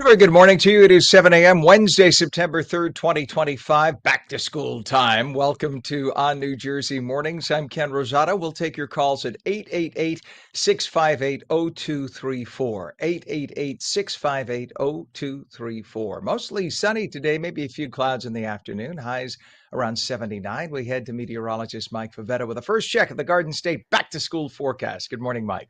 Very good morning to you. It is 7 a.m. Wednesday, September 3rd, 2025. Back to school time. Welcome to ONNJ Mornings. I'm Ken Rosato. We'll take your calls at 888-658-0234. 888-658-0234. Mostly sunny today, maybe a few clouds in the afternoon. Highs around 79. We head to meteorologist Mike Favetta with a first check of the Garden State back to school forecast. Good morning, Mike.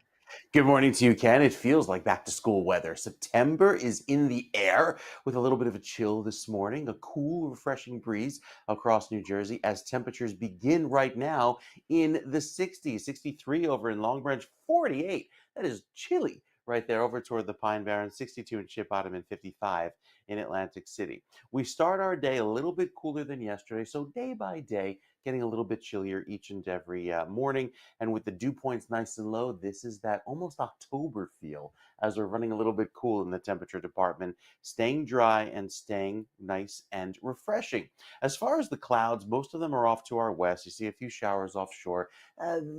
Good morning to you, Ken. It feels like back to school weather. September is in the air with a little bit of a chill this morning, a cool, refreshing breeze across New Jersey as temperatures begin right now in the 60s, 63 over in Long Branch, 48. That is chilly right there over toward the Pine Barrens, 62 in Chip Bottom and 55 in Atlantic City. We start our day a little bit cooler than yesterday, so day by day, getting a little bit chillier each and every morning. And with the dew points nice and low, this is that almost October feel as we're running a little bit cool in the temperature department, staying dry and staying nice and refreshing. As far as the clouds, most of them are off to our west. You see a few showers offshore.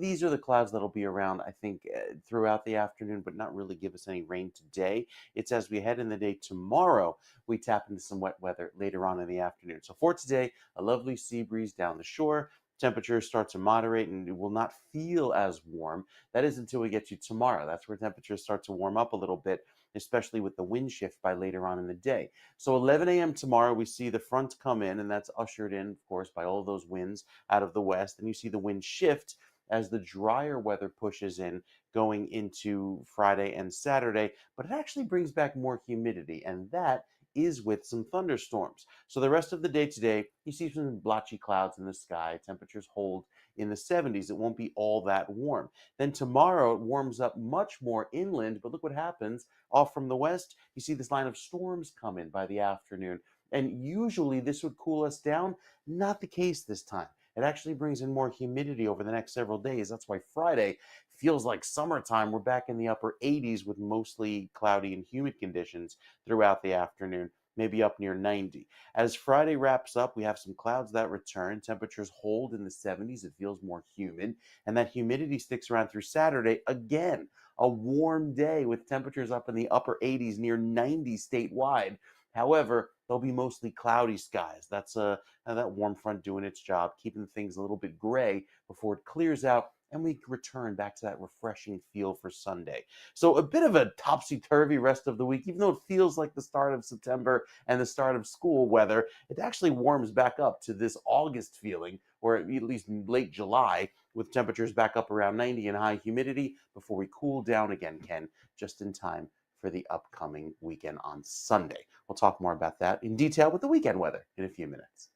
These are the clouds that'll be around, I think, throughout the afternoon, but not really give us any rain today. It's as we head in the day tomorrow, we tap into some wet weather later on in the afternoon. So for today, a lovely sea breeze down the shore. Temperatures start to moderate and it will not feel as warm. That is until we get to tomorrow. That's where temperatures start to warm up a little bit, especially with the wind shift by later on in the day. So 11 a.m. tomorrow, we see the front come in, and that's ushered in, of course, by all of those winds out of the west. And you see the wind shift as the drier weather pushes in going into Friday and Saturday, but it actually brings back more humidity, and that is with some thunderstorms. So the rest of the day today, you see some blotchy clouds in the sky. Temperatures hold in the 70s. It won't be all that warm. Then tomorrow it warms up much more inland, but look what happens off from the west. You see this line of storms come in by the afternoon. And usually this would cool us down. Not the case this time. It actually brings in more humidity over the next several days. That's why Friday feels like summertime. We're back in the upper 80s with mostly cloudy and humid conditions throughout the afternoon, maybe up near 90. As Friday wraps up, we have some clouds that return. Temperatures hold in the 70s. It feels more humid, and that humidity sticks around through Saturday. Again, a warm day with temperatures up in the upper 80s, near 90 statewide. However, there'll be mostly cloudy skies. That's that warm front doing its job, keeping things a little bit gray before it clears out and we return back to that refreshing feel for Sunday. So a bit of a topsy-turvy rest of the week, even though it feels like the start of September and the start of school weather, it actually warms back up to this August feeling, or at least late July, with temperatures back up around 90 and high humidity before we cool down again, Ken, just in time for the upcoming weekend on Sunday. We'll talk more about that in detail with the weekend weather in a few minutes.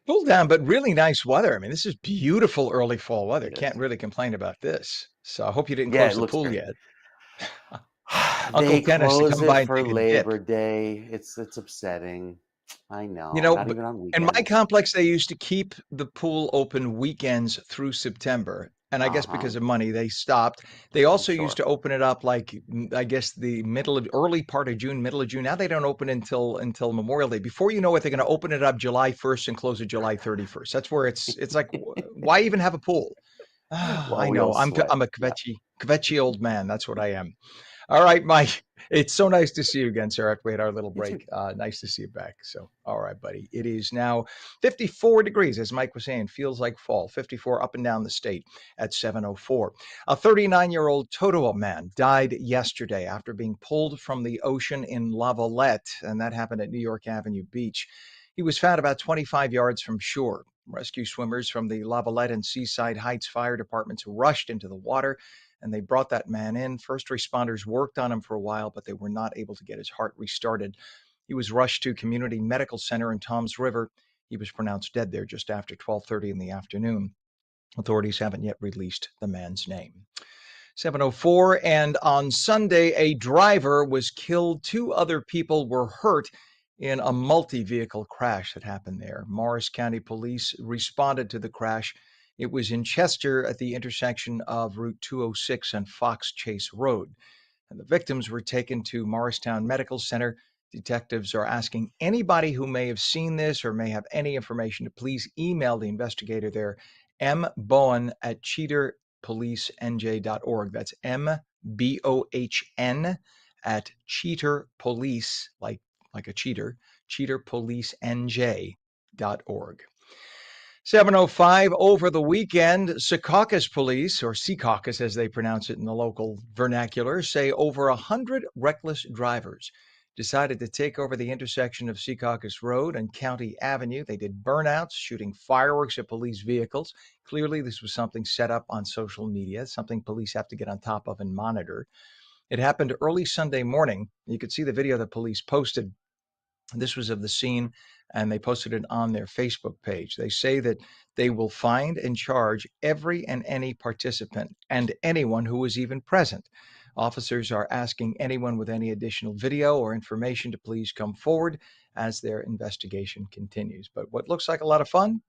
Cool down, but really nice weather. I mean, this is beautiful early fall weather. It Can't is. really complain about this. So I hope you didn't Yeah, close it the looks pool great. yet. Uncle They Ken has to close come it by and for take a dip. Labor Day. It's upsetting. I You know, know, not but even on in my weekends. complex, they used to keep the pool open weekends through September. And I guess Uh-huh. because of money, they stopped. They I'm also used sure. to open it up like I guess the early part of June, middle of June. Now they don't open until Memorial Day. Before you know it, they're going to open it up July 1st and close it July 31st. That's where it's like, why even have a pool? Ah, While I we all know. sweat. I'm a Yeah. kvetchy old man. That's what I am. All right, Mike. It's so nice to see you again, sir. After we had our little You too. break, nice to see you back. So, all right, buddy. It is now 54 degrees, as Mike was saying. Feels like fall. 54 up and down the state at 7:04. A 39-year-old Totowa man died yesterday after being pulled from the ocean in Lavalette, and that happened at New York Avenue Beach. He was found about 25 yards from shore. Rescue swimmers from the Lavalette and Seaside Heights fire departments rushed into the water and they brought that man in. First responders worked on him for a while, but they were not able to get his heart restarted. He was rushed to Community Medical Center in Toms River. He was pronounced dead there just after 12:30 in the afternoon. Authorities haven't yet released the man's name. 7:04, and on Sunday a driver was killed. Two other people were hurt in a multi-vehicle crash that happened there. Morris County Police responded to the crash. It was in Chester at the intersection of Route 206 and Fox Chase Road. And the victims were taken to Morristown Medical Center. Detectives are asking anybody who may have seen this or may have any information to please email the investigator there, mbohen at cheaterpolicenj.org. That's MBOHN at cheaterpolice, like like a cheater, cheaterpolicenj.org. 7:05 over the weekend, Secaucus police, or Secaucus as they pronounce it in the local vernacular, say over 100 reckless drivers decided to take over the intersection of Secaucus Road and County Avenue. They did burnouts, shooting fireworks at police vehicles. Clearly, this was something set up on social media, something police have to get on top of and monitor. It happened early Sunday morning. You could see the video that police posted. This was of the scene, and they posted it on their Facebook page. They say that they will find and charge every and any participant and anyone who was even present. Officers are asking anyone with any additional video or information to please come forward as their investigation continues. But what looks like a lot of fun,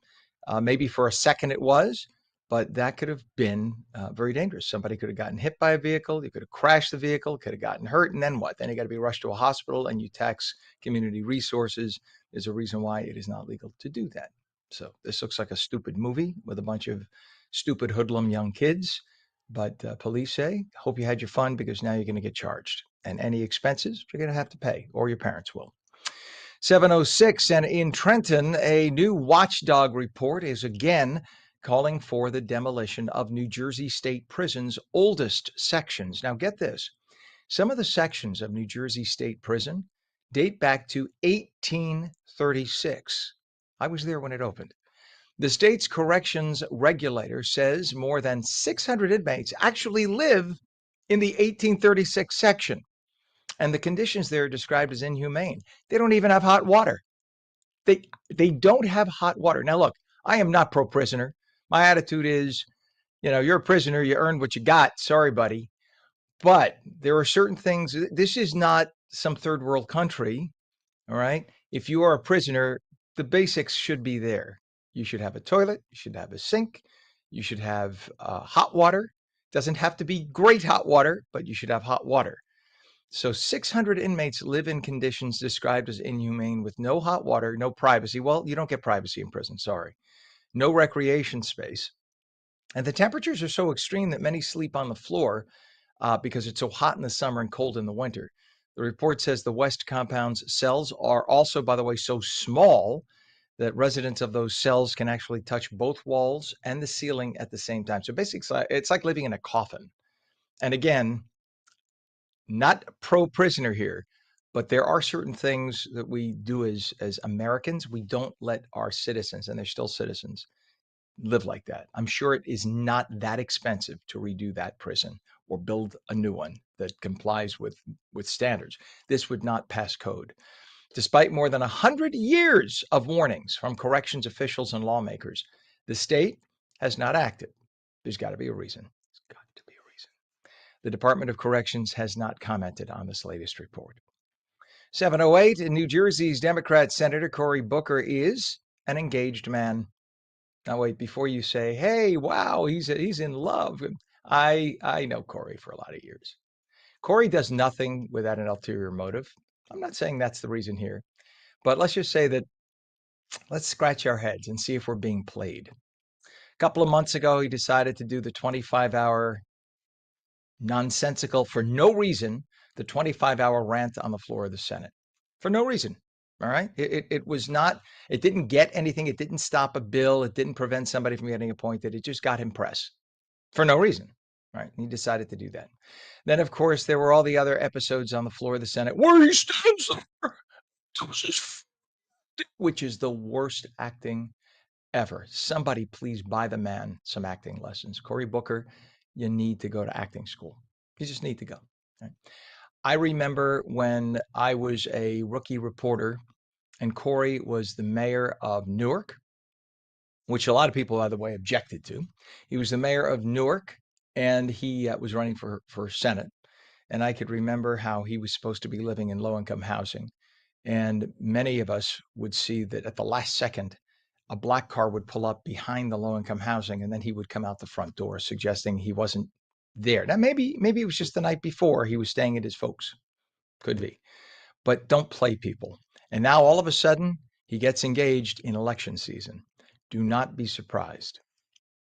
maybe for a second it was, but that could have been very dangerous. Somebody could have gotten hit by a vehicle. You could have crashed the vehicle, could have gotten hurt, and then what? Then you got to be rushed to a hospital, and you tax community resources. There's a reason why it is not legal to do that. So this looks like a stupid movie with a bunch of stupid hoodlum young kids. But police say, hope you had your fun because now you're going to get charged. And any expenses you're going to have to pay, or your parents will. 7:06, and in Trenton, a new watchdog report is again calling for the demolition of New Jersey State Prison's oldest sections. Now, get this. Some of the sections of New Jersey State Prison date back to 1836. I was there when it opened. The state's corrections regulator says more than 600 inmates actually live in the 1836 section, and the conditions there are described as inhumane. They don't even have hot water. They don't have hot water. Now, look, I am not pro-prisoner. My attitude is, you're a prisoner, you earned what you got. Sorry, buddy. But there are certain things. This is not some third world country. All right. If you are a prisoner, the basics should be there. You should have a toilet. You should have a sink. You should have hot water. Doesn't have to be great hot water, but you should have hot water. So 600 inmates live in conditions described as inhumane with no hot water, no privacy. Well, you don't get privacy in prison. Sorry. No recreation space. And the temperatures are so extreme that many sleep on the floor because it's so hot in the summer and cold in the winter. The report says the West Compound's cells are also, by the way, so small that residents of those cells can actually touch both walls and the ceiling at the same time. So basically, it's like living in a coffin. And again, not pro-prisoner here, but there are certain things that we do as Americans. We don't let our citizens, and they're still citizens, live like that. I'm sure it is not that expensive to redo that prison or build a new one that complies with standards. This would not pass code. Despite more than 100 years of warnings from corrections officials and lawmakers, the state has not acted. There's got to be a reason. There's got to be a reason. The Department of Corrections has not commented on this latest report. 7:08, in New Jersey's Democrat Senator Cory Booker is an engaged man. Now, wait, before you say, hey, wow, he's in love. I know Cory for a lot of years. Cory does nothing without an ulterior motive. I'm not saying that's the reason here, but let's just say that let's scratch our heads and see if we're being played. A couple of months ago, he decided to do the 25-hour nonsensical, for no reason, the 25-hour rant on the floor of the Senate. For no reason. All right. It was not, it didn't get anything. It didn't stop a bill. It didn't prevent somebody from getting appointed. It just got him press for no reason. Right. He decided to do that. Then, of course, there were all the other episodes on the floor of the Senate where he stands there, which is the worst acting ever. Somebody please buy the man some acting lessons. Cory Booker, you need to go to acting school. You just need to go. Right? I remember when I was a rookie reporter and Cory was the mayor of Newark, which a lot of people, by the way, objected to. He was the mayor of Newark, and he was running for Senate. And I could remember how he was supposed to be living in low-income housing. And many of us would see that at the last second, a black car would pull up behind the low-income housing, and then he would come out the front door, suggesting he wasn't there. Now, maybe it was just the night before he was staying at his folks. Could be. But don't play people. And now all of a sudden, he gets engaged in election season. Do not be surprised.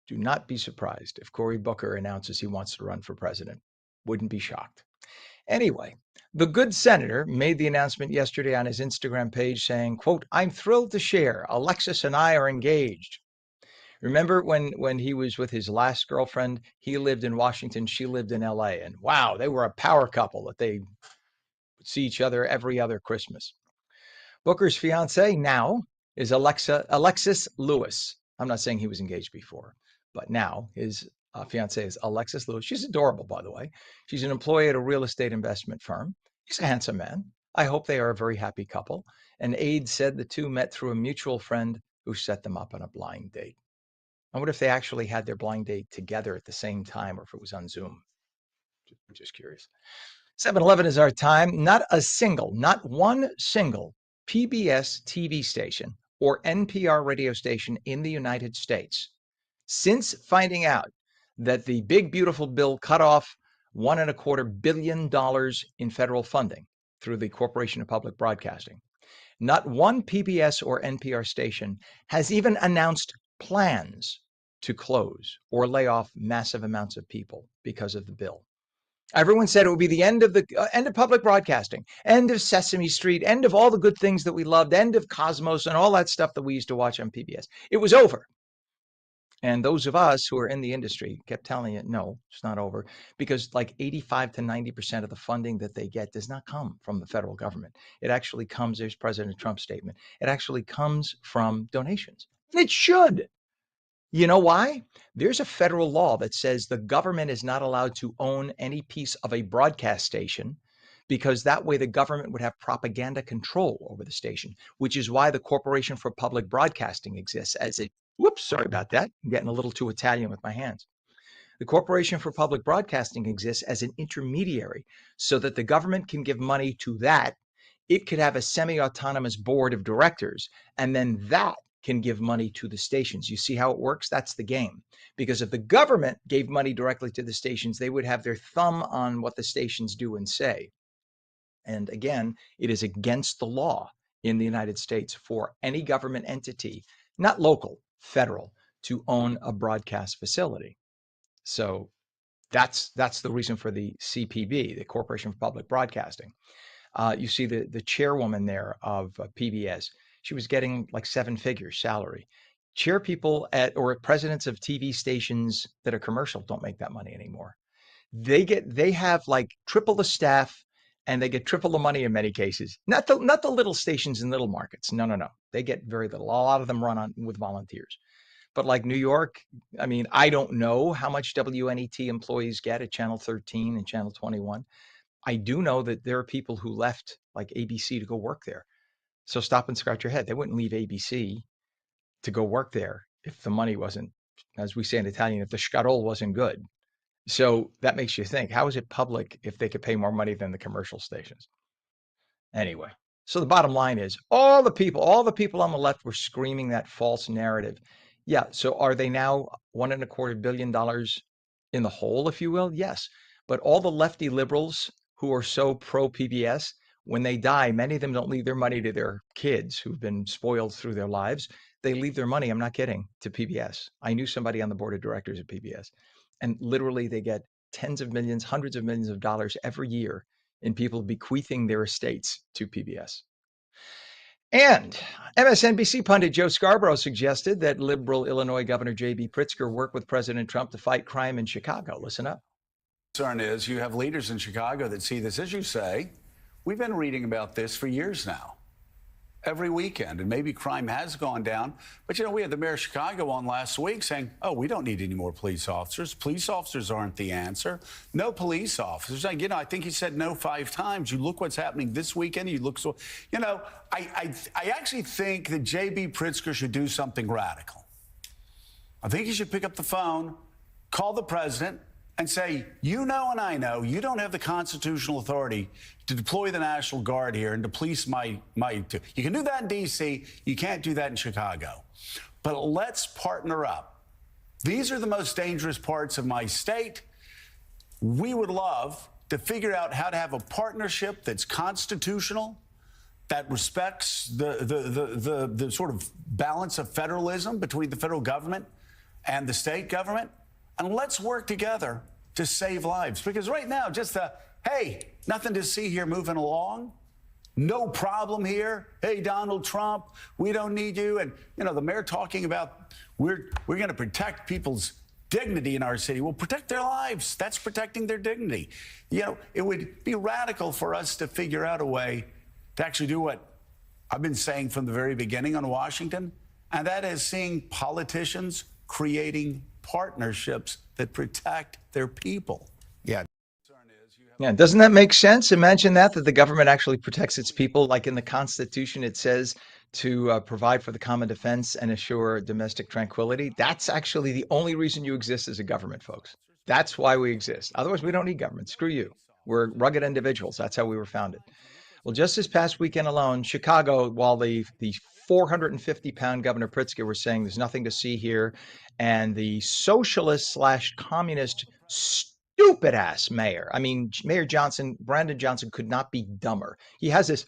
Do not be surprised if Cory Booker announces he wants to run for president. Wouldn't be shocked. Anyway, The good senator made the announcement yesterday on his Instagram page saying, quote, "I'm thrilled to share Alexis and I are engaged." Remember when he was with his last girlfriend? He lived in Washington, she lived in LA, and wow, they were a power couple that they would see each other every other Christmas. Booker's fiance now is Alexis Lewis. I'm not saying he was engaged before, but now his fiance is Alexis Lewis. She's adorable, by the way. She's an employee at a real estate investment firm. He's a handsome man. I hope they are a very happy couple. An aide said the two met through a mutual friend who set them up on a blind date. I wonder if they actually had their blind date together at the same time or if it was on Zoom. I'm just curious. 7:11 is our time. Not one single PBS TV station or NPR radio station in the United States, since finding out that the big beautiful bill cut off $1.25 billion in federal funding through the Corporation of Public Broadcasting, not one PBS or NPR station has even announced plans to close or lay off massive amounts of people because of the bill. Everyone said it would be the end of public broadcasting, end of Sesame Street, end of all the good things that we loved, end of Cosmos and all that stuff that we used to watch on PBS. It was over. And those of us who are in the industry kept telling it, no, it's not over, because like 85 to 90% of the funding that they get does not come from the federal government. It actually comes, there's President Trump's statement, it actually comes from donations. It should. You know why? There's a federal law that says the government is not allowed to own any piece of a broadcast station, because that way the government would have propaganda control over the station, which is why the Corporation for Public Broadcasting exists as a, whoops, sorry about that. I'm getting a little too Italian with my hands. The Corporation for Public Broadcasting exists as an intermediary so that the government can give money to that. It could have a semi-autonomous board of directors, and then that can give money to the stations. You see how it works? That's the game. Because if the government gave money directly to the stations, they would have their thumb on what the stations do and say. And again, it is against the law in the United States for any government entity, not local, federal, to own a broadcast facility. So that's the reason for the CPB, the Corporation for Public Broadcasting. You see the chairwoman there of PBS. She was getting like 7-figure salary. Chair people or presidents of TV stations that are commercial don't make that money anymore. They have like triple the staff and they get triple the money in many cases. Not the little stations in little markets. No. They get very little. A lot of them run with volunteers. But like New York, I mean, I don't know how much WNET employees get at Channel 13 and Channel 21. I do know that there are people who left like ABC to go work there. So stop and scratch your head. They wouldn't leave ABC to go work there if the money wasn't, as we say in Italian, if the scarol wasn't good. So that makes you think, how is it public if they could pay more money than the commercial stations? Anyway, so the bottom line is all the people on the left were screaming that false narrative. Yeah, so are they now $1.25 billion in the hole, if you will? Yes. But all the lefty liberals who are so pro PBS, when they die, many of them don't leave their money to their kids who've been spoiled through their lives. They leave their money, I'm not kidding, to PBS. I knew somebody on the board of directors at PBS, and literally they get tens of millions, hundreds of millions of dollars every year in people bequeathing their estates to PBS. And MSNBC pundit Joe Scarborough suggested that liberal Illinois Governor J.B. Pritzker work with President Trump to fight crime in Chicago. Listen up. Concern is you have leaders in Chicago that see this, as you say. We've been reading about this for years now, every weekend, and maybe crime has gone down. But, we had the mayor of Chicago on last week saying, oh, we don't need any more police officers. Police officers aren't the answer. No police officers. I think he said no 5 times. You look what's happening this weekend. You look so, I actually think that J.B. Pritzker should do something radical. I think he should pick up the phone, call the president, and say, and I know, you don't have the constitutional authority to deploy the National Guard here and to police my. You can do that in D.C., you can't do that in Chicago. But let's partner up. These are the most dangerous parts of my state. We would love to figure out how to have a partnership that's constitutional, that respects the sort of balance of federalism between the federal government and the state government. And let's work together to save lives. Because right now, just the Hey, nothing to see here moving along. No problem here. Hey, Donald Trump, we don't need you. And, the mayor talking about we're going to protect people's dignity in our city. Well, protect their lives. That's protecting their dignity. It would be radical for us to figure out a way to actually do what I've been saying from the very beginning on Washington, and that is seeing politicians creating partnerships that protect their people. Yeah. Yeah, doesn't that make sense? Imagine that the government actually protects its people. Like in the Constitution, it says to provide for the common defense and assure domestic tranquility. That's actually the only reason you exist as a government, folks. That's why we exist. Otherwise, we don't need government. Screw you. We're rugged individuals. That's how we were founded. Well, just this past weekend alone, Chicago, while the 450-pound Governor Pritzker was saying there's nothing to see here, and the socialist slash communist stupid ass mayor. I mean, Mayor Johnson, Brandon Johnson, could not be dumber. He has this.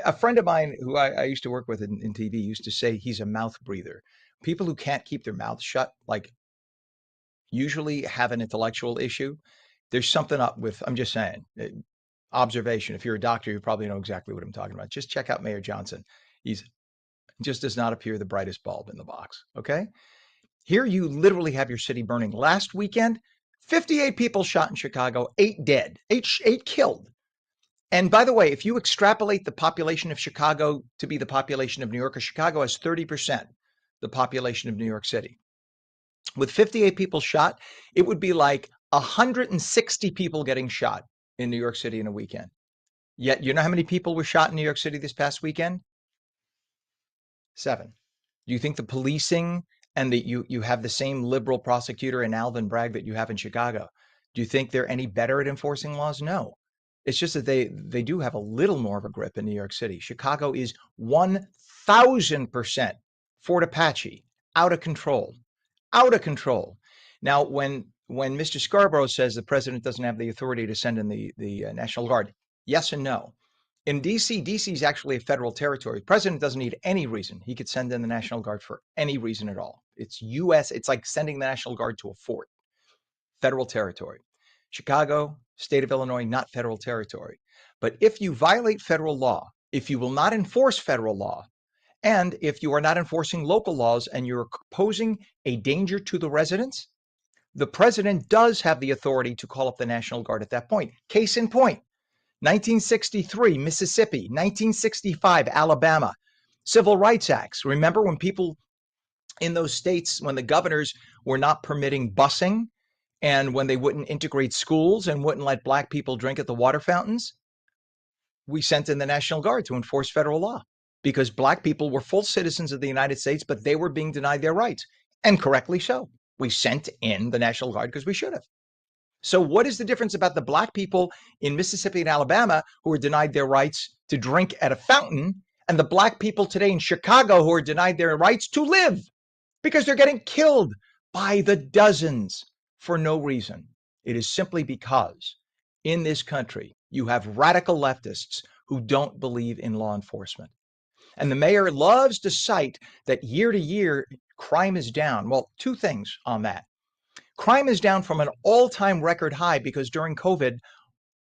A friend of mine who I used to work with in TV used to say he's a mouth breather. People who can't keep their mouth shut, like, usually have an intellectual issue. There's something up with, I'm just saying, observation. If you're a doctor, you probably know exactly what I'm talking about. Just check out Mayor Johnson. He's just does not appear the brightest bulb in the box. Okay. Here you literally have your city burning. Last weekend, 58 people shot in Chicago, 8 dead, 8 killed. And by the way, if you extrapolate the population of Chicago to be the population of New York, Chicago has 30% the population of New York City. With 58 people shot, it would be like 160 people getting shot in New York City in a weekend. Yet, you know how many people were shot in New York City this past weekend? 7. Do you think the policing and that you have the same liberal prosecutor in Alvin Bragg that you have in Chicago? Do you think they're any better at enforcing laws? No. It's just that they do have a little more of a grip in New York City. Chicago is 1,000% Fort Apache, out of control, out of control. Now, when Mr. Scarborough says the president doesn't have the authority to send in the National Guard, yes and no. In D.C., D.C. is actually a federal territory. The president doesn't need any reason. He could send in the National Guard for any reason at all. It's U.S. It's like sending the National Guard to a fort. Federal territory. Chicago, state of Illinois, not federal territory. But if you violate federal law, if you will not enforce federal law, and if you are not enforcing local laws and you're posing a danger to the residents, the president does have the authority to call up the National Guard at that point. Case in point, 1963, Mississippi, 1965, Alabama, Civil Rights Acts. Remember when people in those states, when the governors were not permitting busing and when they wouldn't integrate schools and wouldn't let Black people drink at the water fountains? We sent in the National Guard to enforce federal law because Black people were full citizens of the United States, but they were being denied their rights, and correctly so. We sent in the National Guard because we should have. So what is the difference about the Black people in Mississippi and Alabama who are denied their rights to drink at a fountain and the Black people today in Chicago who are denied their rights to live because they're getting killed by the dozens for no reason? It is simply because in this country, you have radical leftists who don't believe in law enforcement. And the mayor loves to cite that year to year, crime is down. Well, 2 things on that. Crime is down from an all-time record high because during COVID,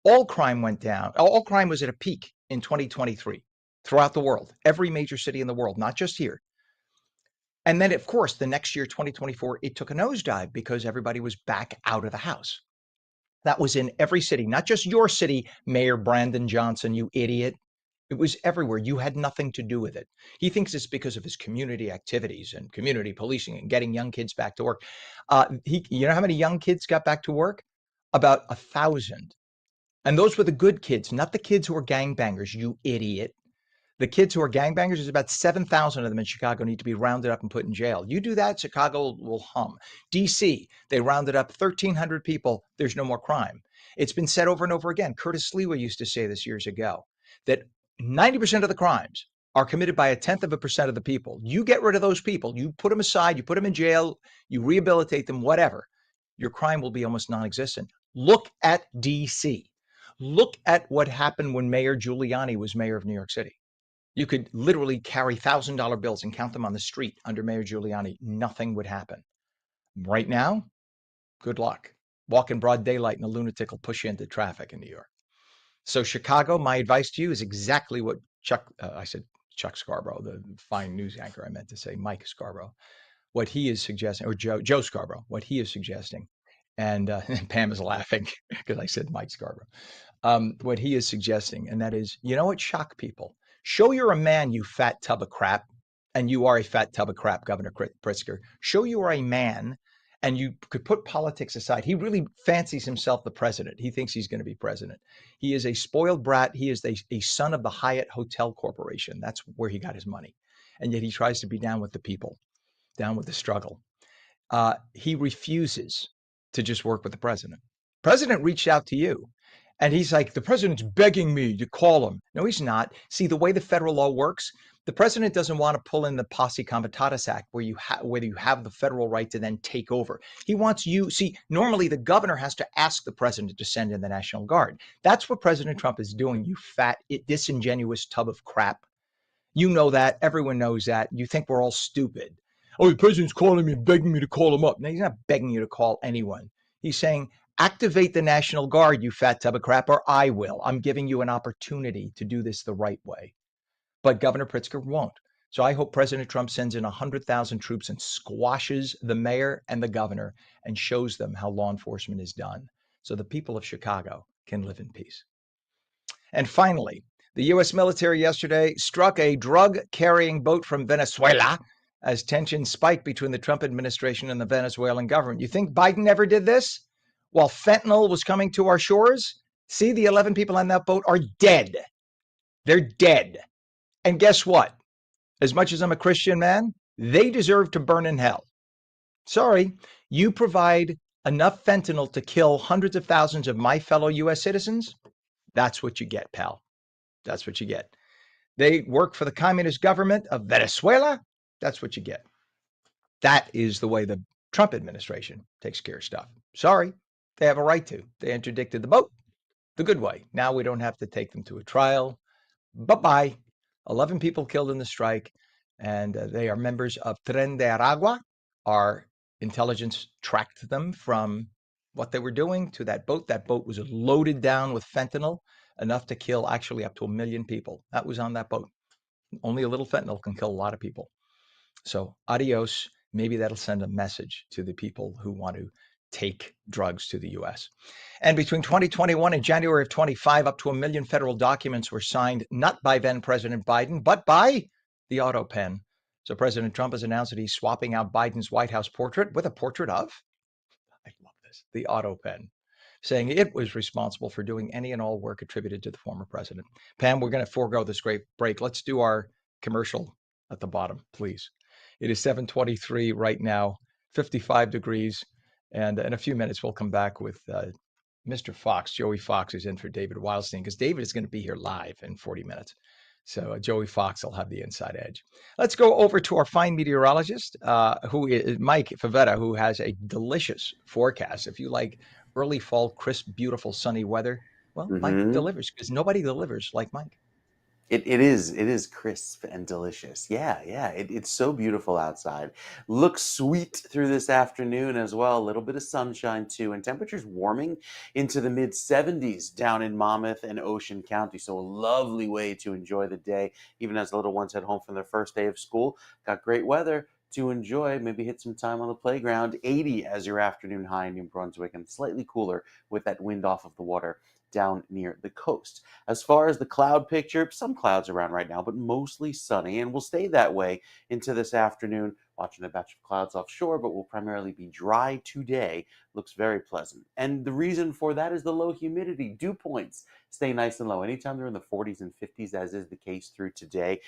all crime went down. All crime was at a peak in 2023 throughout the world, every major city in the world, not just here. And then, of course, the next year, 2024, it took a nosedive because everybody was back out of the house. That was in every city, not just your city, Mayor Brandon Johnson, you idiot. It was everywhere. You had nothing to do with it. He thinks it's because of his community activities and community policing and getting young kids back to work. You know how many young kids got back to work? About 1,000. And those were the good kids, not the kids who are gangbangers, you idiot. The kids who are gangbangers, there's about 7,000 of them in Chicago need to be rounded up and put in jail. You do that, Chicago will hum. D.C., they rounded up 1,300 people. There's no more crime. It's been said over and over again. Curtis Lewa used to say this years ago, that 90% of the crimes are committed by 0.1% of the people. You get rid of those people, you put them aside, you put them in jail, you rehabilitate them, whatever, your crime will be almost non-existent. Look at D.C. Look at what happened when Mayor Giuliani was mayor of New York City. You could literally carry $1,000 bills and count them on the street under Mayor Giuliani. Nothing would happen. Right now, good luck. walk in broad daylight and a lunatic will push you into traffic in New York. So Chicago, my advice to you is exactly what I said Chuck Scarborough, the fine news anchor, I meant to say Mike Scarborough, what he is suggesting, or Joe Scarborough, what he is suggesting. And Pam is laughing because I said Mike Scarborough. What he is suggesting, and that is, you know what, shock people. Show you're a man, you fat tub of crap, and you are a fat tub of crap, Governor Pritzker. Show you are a man, and you could put politics aside. He really fancies himself the president. He thinks he's going to be president. He is a spoiled brat. He is a son of the Hyatt Hotel Corporation. That's where he got his money. And yet he tries to be down with the people, down with the struggle. He refuses to just work with the president. President reached out to you. And he's like, the president's begging me to call him. No, he's not. See, the way the federal law works, the president doesn't want to pull in the Posse Comitatus Act where you have the federal right to then take over. He wants you. See, normally the governor has to ask the president to send in the National Guard. That's what President Trump is doing, you fat, disingenuous tub of crap. You know that. Everyone knows that. You think we're all stupid. Oh, the president's calling me, begging me to call him up. No, he's not begging you to call anyone. He's saying, activate the National Guard, you fat tub of crap, or I will. I'm giving you an opportunity to do this the right way. But Governor Pritzker won't. So I hope President Trump sends in 100,000 troops and squashes the mayor and the governor and shows them how law enforcement is done so the people of Chicago can live in peace. And finally, the U.S. military yesterday struck a drug-carrying boat from Venezuela as tensions spiked between the Trump administration and the Venezuelan government. You think Biden ever did this? While fentanyl was coming to our shores? See, the 11 people on that boat are dead. They're dead. And guess what? As much as I'm a Christian man, they deserve to burn in hell. Sorry, you provide enough fentanyl to kill hundreds of thousands of my fellow U.S. citizens? That's what you get, pal. That's what you get. They work for the communist government of Venezuela? That's what you get. That is the way the Trump administration takes care of stuff. Sorry, they have a right to. They interdicted the boat the good way. Now we don't have to take them to a trial. Bye-bye. 11 people killed in the strike, and they are members of Tren de Aragua. Our intelligence tracked them from what they were doing to that boat. That boat was loaded down with fentanyl, enough to kill actually up to 1 million people. That was on that boat. Only a little fentanyl can kill a lot of people. So adios. Maybe that'll send a message to the people who want to take drugs to the U.S. And between 2021 and January of 25, up to 1 million federal documents were signed, not by then President Biden, but by the auto pen. So President Trump has announced that he's swapping out Biden's White House portrait with a portrait of, I love this, the auto pen, saying it was responsible for doing any and all work attributed to the former president. Pam, we're going to forego this great break. Let's do our commercial at the bottom, please. It is 7:23 right now, 55 degrees. And in a few minutes, we'll come back with Mr. Fox. Joey Fox is in for David Wildstein because David is going to be here live in 40 minutes. So Joey Fox will have the inside edge. Let's go over to our fine meteorologist, who is Mike Favetta, who has a delicious forecast. If you like early fall, crisp, beautiful, sunny weather, well, Mike delivers because nobody delivers like Mike. It is crisp and delicious. Yeah. It's so beautiful outside. Looks sweet through this afternoon as well. A little bit of sunshine too, and temperatures warming into the mid 70s down in Monmouth and Ocean County. So a lovely way to enjoy the day, even as the little ones head home from their first day of school. Got great weather to enjoy. Maybe hit some time on the playground. 80 as your afternoon high in New Brunswick, and slightly cooler with that wind off of the water down near the coast. As far as the cloud picture, some clouds around right now, but mostly sunny, and will stay that way into this afternoon. Watching a batch of clouds offshore, but will primarily be dry today. Looks very pleasant. And the reason for that is the low humidity. Dew points stay nice and low. Anytime they're in the 40s and 50s, as is the case through today,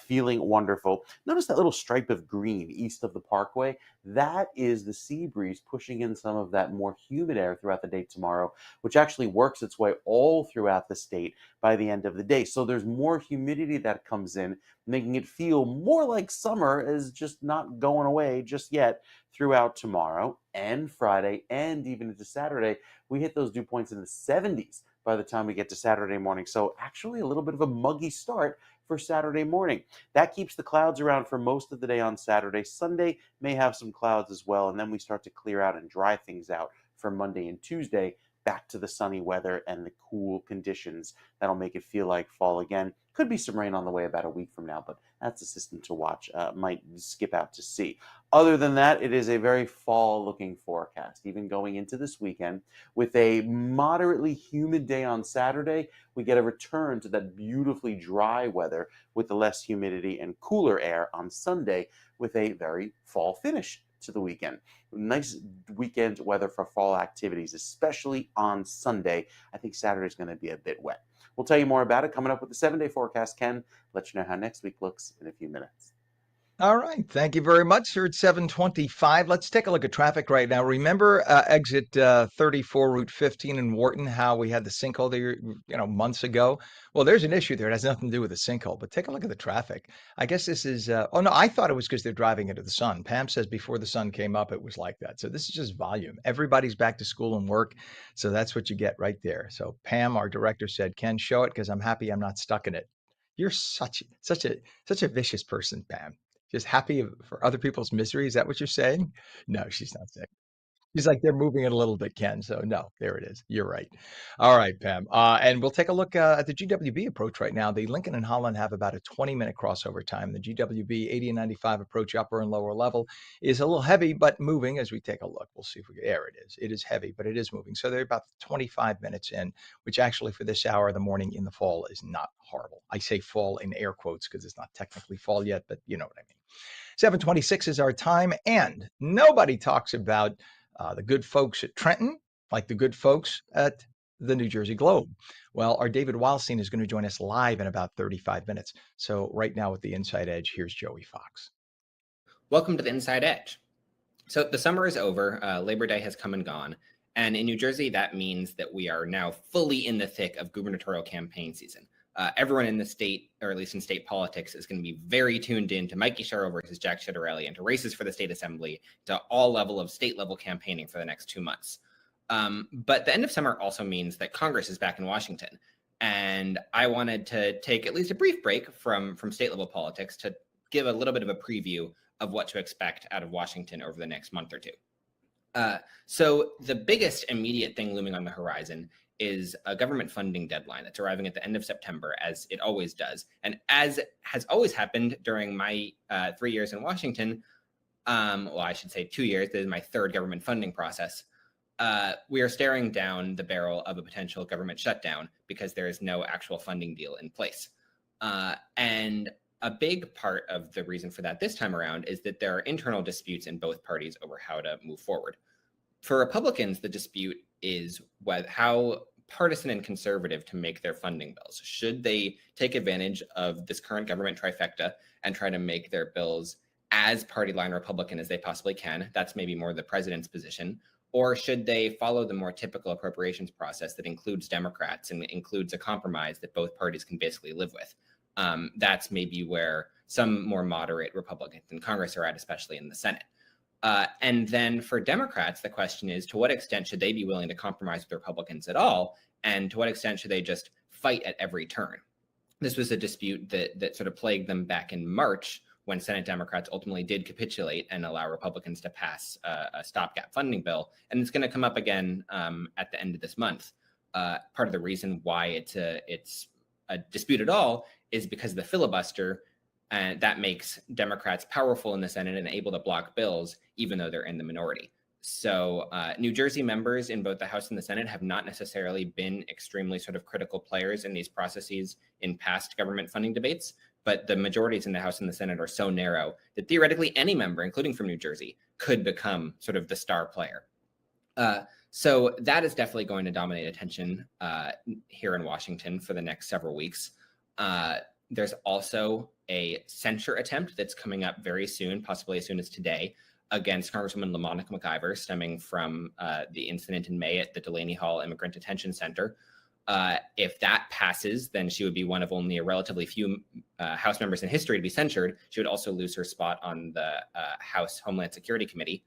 feeling wonderful. Notice that little stripe of green east of the parkway. That is the sea breeze pushing in some of that more humid air throughout the day tomorrow, which actually works its way all throughout the state by the end of the day. So there's more humidity that comes in, making it feel more like summer is just not going away just yet throughout tomorrow and Friday and even into Saturday. We hit those dew points in the 70s by the time we get to Saturday morning. So actually a little bit of a muggy start for Saturday morning. That keeps the clouds around for most of the day on Saturday. Sunday may have some clouds as well, and then we start to clear out and dry things out for Monday and Tuesday. Back to the sunny weather and the cool conditions. That'll make it feel like fall again. Could be some rain on the way about a week from now, but that's a system to watch. Might skip out to sea. Other than that, it is a very fall-looking forecast, even going into this weekend. With a moderately humid day on Saturday, we get a return to that beautifully dry weather with the less humidity and cooler air on Sunday, with a very fall finish to the weekend. Nice weekend weather for fall activities, especially on Sunday. I think Saturday's going to be a bit wet. We'll tell you more about it coming up with the 7-day forecast. Ken, let you know how next week looks in a few minutes. All right. Thank you very much, sir. It's 7:25. Let's take a look at traffic right now. Remember exit 34, Route 15 in Wharton, how we had the sinkhole there, months ago? Well, there's an issue there. It has nothing to do with the sinkhole, but take a look at the traffic. I guess this is, oh no, I thought it was because they're driving into the sun. Pam says before the sun came up, it was like that. So this is just volume. Everybody's back to school and work. So that's what you get right there. So Pam, our director, said, Ken, show it because I'm happy I'm not stuck in it. You're such a vicious person, Pam. Just happy for other people's misery. Is that what you're saying? No, she's not saying. She's like, they're moving it a little bit, Ken. So no, there it is. You're right. All right, Pam. And we'll take a look at the GWB approach right now. The Lincoln and Holland have about a 20-minute crossover time. The GWB 80 and 95 approach upper and lower level is a little heavy, but moving as we take a look. We'll see if we can. There it is. It is heavy, but it is moving. So they're about 25 minutes in, which actually for this hour of the morning in the fall is not horrible. I say fall in air quotes because it's not technically fall yet, but you know what I mean. 7:26 is our time, and nobody talks about the good folks at Trenton like the good folks at the New Jersey Globe. Well, our David Wildstein is going to join us live in about 35 minutes. So right now with the Inside Edge, here's Joey Fox. Welcome to the Inside Edge. So the summer is over. Labor Day has come and gone. And in New Jersey, that means that we are now fully in the thick of gubernatorial campaign season. Everyone in the state, or at least in state politics, is going to be very tuned in to Mikey Sherrill versus Jack Ciattarelli and to races for the state assembly, to all level of state level campaigning for the next 2 months. But the end of summer also means that Congress is back in Washington. And I wanted to take at least a brief break from state level politics to give a little bit of a preview of what to expect out of Washington over the next month or two. So the biggest immediate thing looming on the horizon is a government funding deadline that's arriving at the end of September, as it always does. And as has always happened during my 3 years in Washington, well, I should say 2 years, this is my third government funding process, we are staring down the barrel of a potential government shutdown because there is no actual funding deal in place. And a big part of the reason for that this time around is that there are internal disputes in both parties over how to move forward. For Republicans, the dispute is how partisan and conservative to make their funding bills. Should they take advantage of this current government trifecta and try to make their bills as party line Republican as they possibly can? That's maybe more the president's position. Or should they follow the more typical appropriations process that includes Democrats and includes a compromise that both parties can basically live with? That's maybe where some more moderate Republicans in Congress are at, especially in the Senate. And then for Democrats, the question is, to what extent should they be willing to compromise with Republicans at all? And to what extent should they just fight at every turn? This was a dispute that sort of plagued them back in March when Senate Democrats ultimately did capitulate and allow Republicans to pass a stopgap funding bill. And it's going to come up again at the end of this month. Part of the reason why it's a dispute at all is because of the filibuster. And that makes Democrats powerful in the Senate and able to block bills, even though they're in the minority. So New Jersey members in both the House and the Senate have not necessarily been extremely sort of critical players in these processes in past government funding debates. But the majorities in the House and the Senate are so narrow that theoretically any member, including from New Jersey, could become sort of the star player. So that is definitely going to dominate attention here in Washington for the next several weeks. There's also a censure attempt that's coming up very soon, possibly as soon as today, against Congresswoman LaMonica McIver, stemming from the incident in May at the Delaney Hall Immigrant Detention Center. If that passes, then she would be one of only a relatively few House members in history to be censured. She would also lose her spot on the House Homeland Security Committee.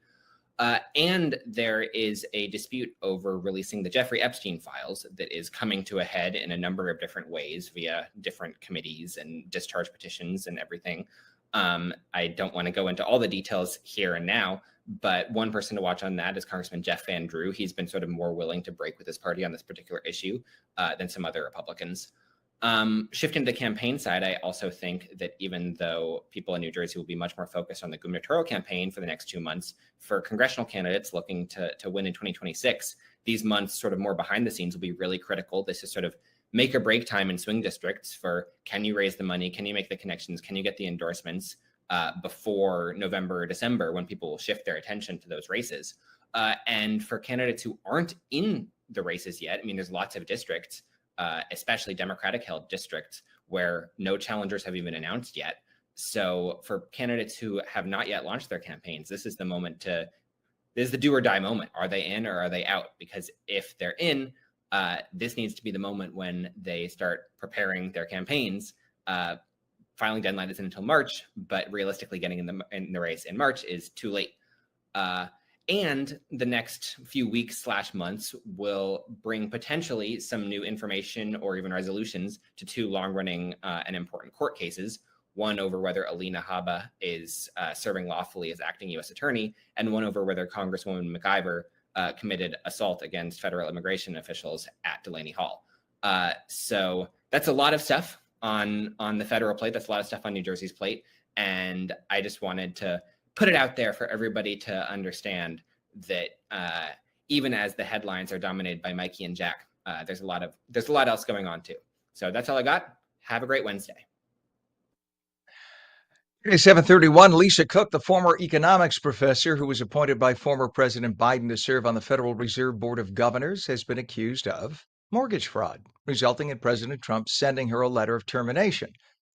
And there is a dispute over releasing the Jeffrey Epstein files that is coming to a head in a number of different ways via different committees and discharge petitions and everything. I don't want to go into all the details here and now, But one person to watch on that is Congressman Jeff Van Drew. He's been sort of more willing to break with his party on this particular issue than some other Republicans. Shifting to the campaign side, I also think that even though people in New Jersey will be much more focused on the gubernatorial campaign for the next 2 months, for congressional candidates looking to win in 2026, these months sort of more behind the scenes will be really critical. This is sort of make or break time in swing districts for, can you raise the money? Can you make the connections? Can you get the endorsements before November or December, when people will shift their attention to those races? And for candidates who aren't in the races yet, I mean, there's lots of districts, especially Democratic held districts, where no challengers have even announced yet. So for candidates who have not yet launched their campaigns, this is the moment this is the do or die moment. Are they in or are they out? Because if they're in, this needs to be the moment when they start preparing their campaigns. Filing deadline isn't until March, but realistically getting in the race in March is too late. And the next few weeks / months will bring potentially some new information or even resolutions to 2 long-running and important court cases. One over whether Alina Habba is serving lawfully as acting U.S. attorney, and one over whether Congresswoman McIver committed assault against federal immigration officials at Delaney Hall. So that's a lot of stuff on the federal plate. That's a lot of stuff on New Jersey's plate. And I just wanted to put it out there for everybody to understand that even as the headlines are dominated by Mikey and Jack, there's a lot else going on too. So that's all I got. Have a great Wednesday. 731, Lisa Cook, the former economics professor who was appointed by former President Biden to serve on the Federal Reserve Board of Governors, has been accused of mortgage fraud, resulting in President Trump sending her a letter of termination.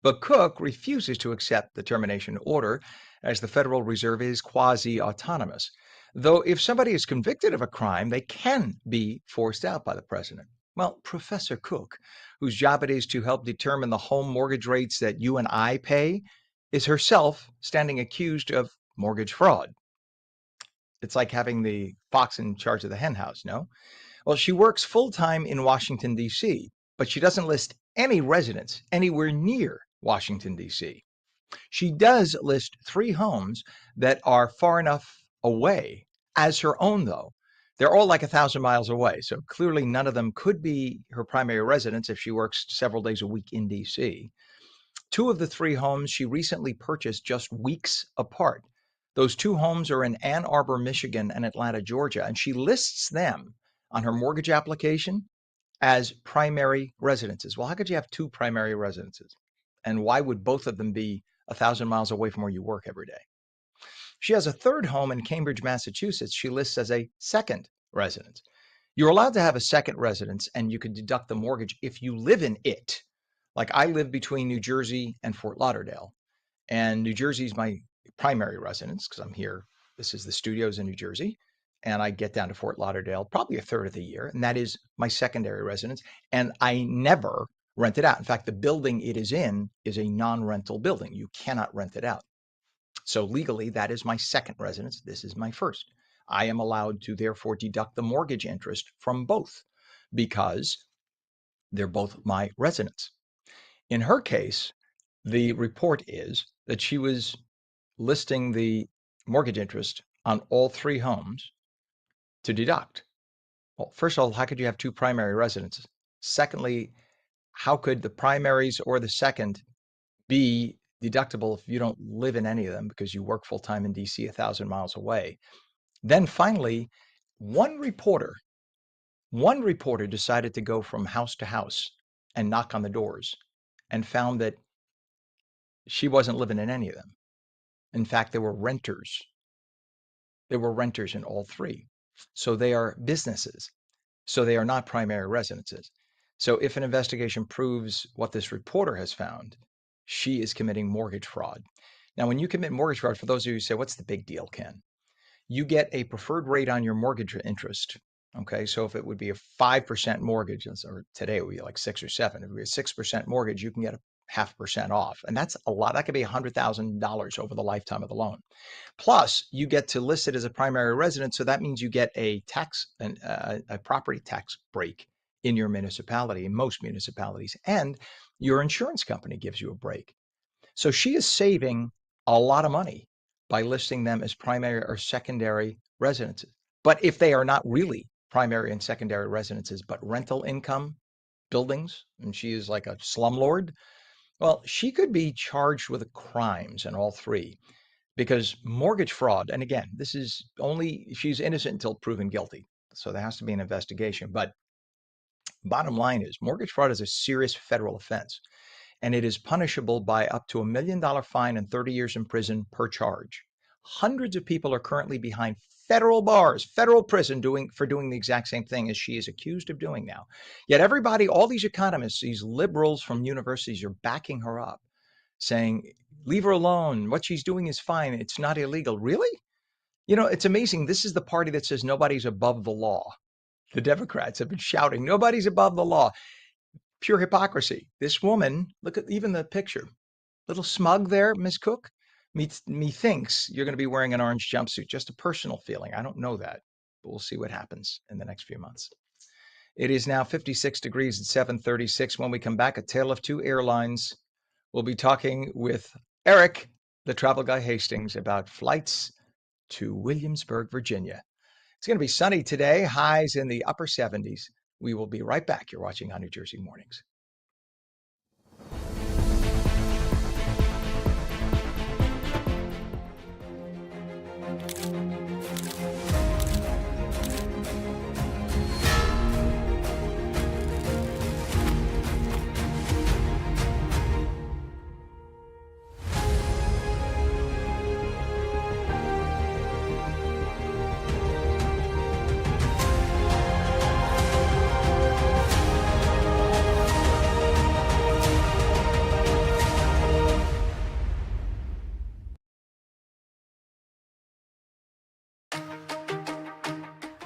But Cook refuses to accept the termination order, as the Federal Reserve is quasi-autonomous. Though if somebody is convicted of a crime, they can be forced out by the president. Well, Professor Cook, whose job it is to help determine the home mortgage rates that you and I pay, is herself standing accused of mortgage fraud. It's like having the fox in charge of the hen house, no? Well, she works full-time in Washington, D.C., but she doesn't list any residence anywhere near Washington, D.C. She does list 3 homes that are far enough away as her own, though. They're all like 1,000 miles away, so clearly none of them could be her primary residence if she works several days a week in D.C. 2 of the 3 homes she recently purchased just weeks apart. Those 2 homes are in Ann Arbor, Michigan, and Atlanta, Georgia, and she lists them on her mortgage application as primary residences. Well, how could you have 2 primary residences? And why would both of them be 1,000 miles away from where you work every day? She has a 3rd home in Cambridge, Massachusetts. She lists as a second residence. You're allowed to have a second residence, and you can deduct the mortgage if you live in it. Like I live between New Jersey and Fort Lauderdale, and New Jersey is my primary residence because I'm here. This is the studios in New Jersey, and I get down to Fort Lauderdale probably a third of the year, and that is my secondary residence. And I never rent it out. In fact, the building it is in is a non-rental building. You cannot rent it out. So legally, that is my second residence. This is my first. I am allowed to therefore deduct the mortgage interest from both because they're both my residence. In her case, the report is that she was listing the mortgage interest on all 3 homes to deduct. Well, first of all, how could you have 2 primary residences? Secondly, how could the primaries or the second be deductible if you don't live in any of them because you work full-time in DC 1,000 miles away? Then finally, one reporter decided to go from house to house and knock on the doors and found that she wasn't living in any of them. In fact, there were renters. There were renters in all 3. So they are businesses. So they are not primary residences. So if an investigation proves what this reporter has found, she is committing mortgage fraud. Now, when you commit mortgage fraud, for those of you who say, what's the big deal, Ken? You get a preferred rate on your mortgage interest. Okay, so if it would be a 5% mortgage, or today it would be like 6 or 7, if it would be a 6% mortgage, you can get a 0.5% off. And that's a lot. That could be $100,000 over the lifetime of the loan. Plus, you get to list it as a primary residence. So that means you get a property tax break in your municipality, in most municipalities, and your insurance company gives you a break. So she is saving a lot of money by listing them as primary or secondary residences. But if they are not really primary and secondary residences, but rental income buildings, and she is like a slumlord, well, she could be charged with crimes in all three because mortgage fraud, and again, this is only, she's innocent until proven guilty. So there has to be an investigation. But bottom line is mortgage fraud is a serious federal offense, and it is punishable by up to $1 million fine and 30 years in prison per charge. Hundreds of people are currently behind federal bars, federal prison for doing the exact same thing as she is accused of doing now. Yet everybody, all these economists, these liberals from universities are backing her up, saying, leave her alone. What she's doing is fine. It's not illegal. Really? You know, it's amazing. This is the party that says nobody's above the law. The Democrats have been shouting, nobody's above the law. Pure hypocrisy. This woman, look at even the picture. Little smug there, Ms. Cook. Methinks you're going to be wearing an orange jumpsuit. Just a personal feeling. I don't know that, but we'll see what happens in the next few months. It is now 56 degrees at 7:36. When we come back, a tale of two airlines. We'll be talking with Eric, the travel guy Hastings, about flights to Williamsburg, Virginia. It's going to be sunny today, highs in the upper 70s. We will be right back. You're watching on New Jersey Mornings.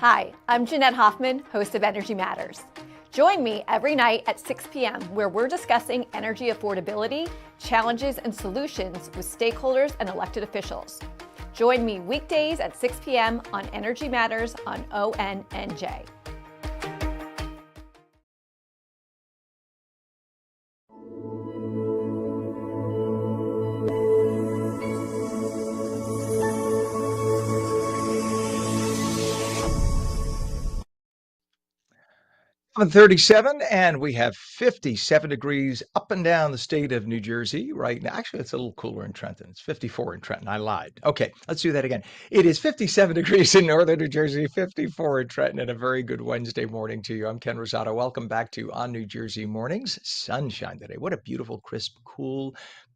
Hi, I'm Jeanette Hoffman, host of Energy Matters. Join me every night at 6 p.m. where we're discussing energy affordability, challenges, and solutions with stakeholders and elected officials. Join me weekdays at 6 p.m. on Energy Matters on ONNJ. I'm 37, and we have 57 degrees up and down the state of New Jersey right now. Actually, it's a little cooler in Trenton. It's 54 in Trenton. I lied. Okay, let's do that again. It is 57 degrees in northern New Jersey, 54 in Trenton, and a very good Wednesday morning to you. I'm Ken Rosato. Welcome back to On New Jersey Mornings. Sunshine today. What a beautiful, crisp, cool,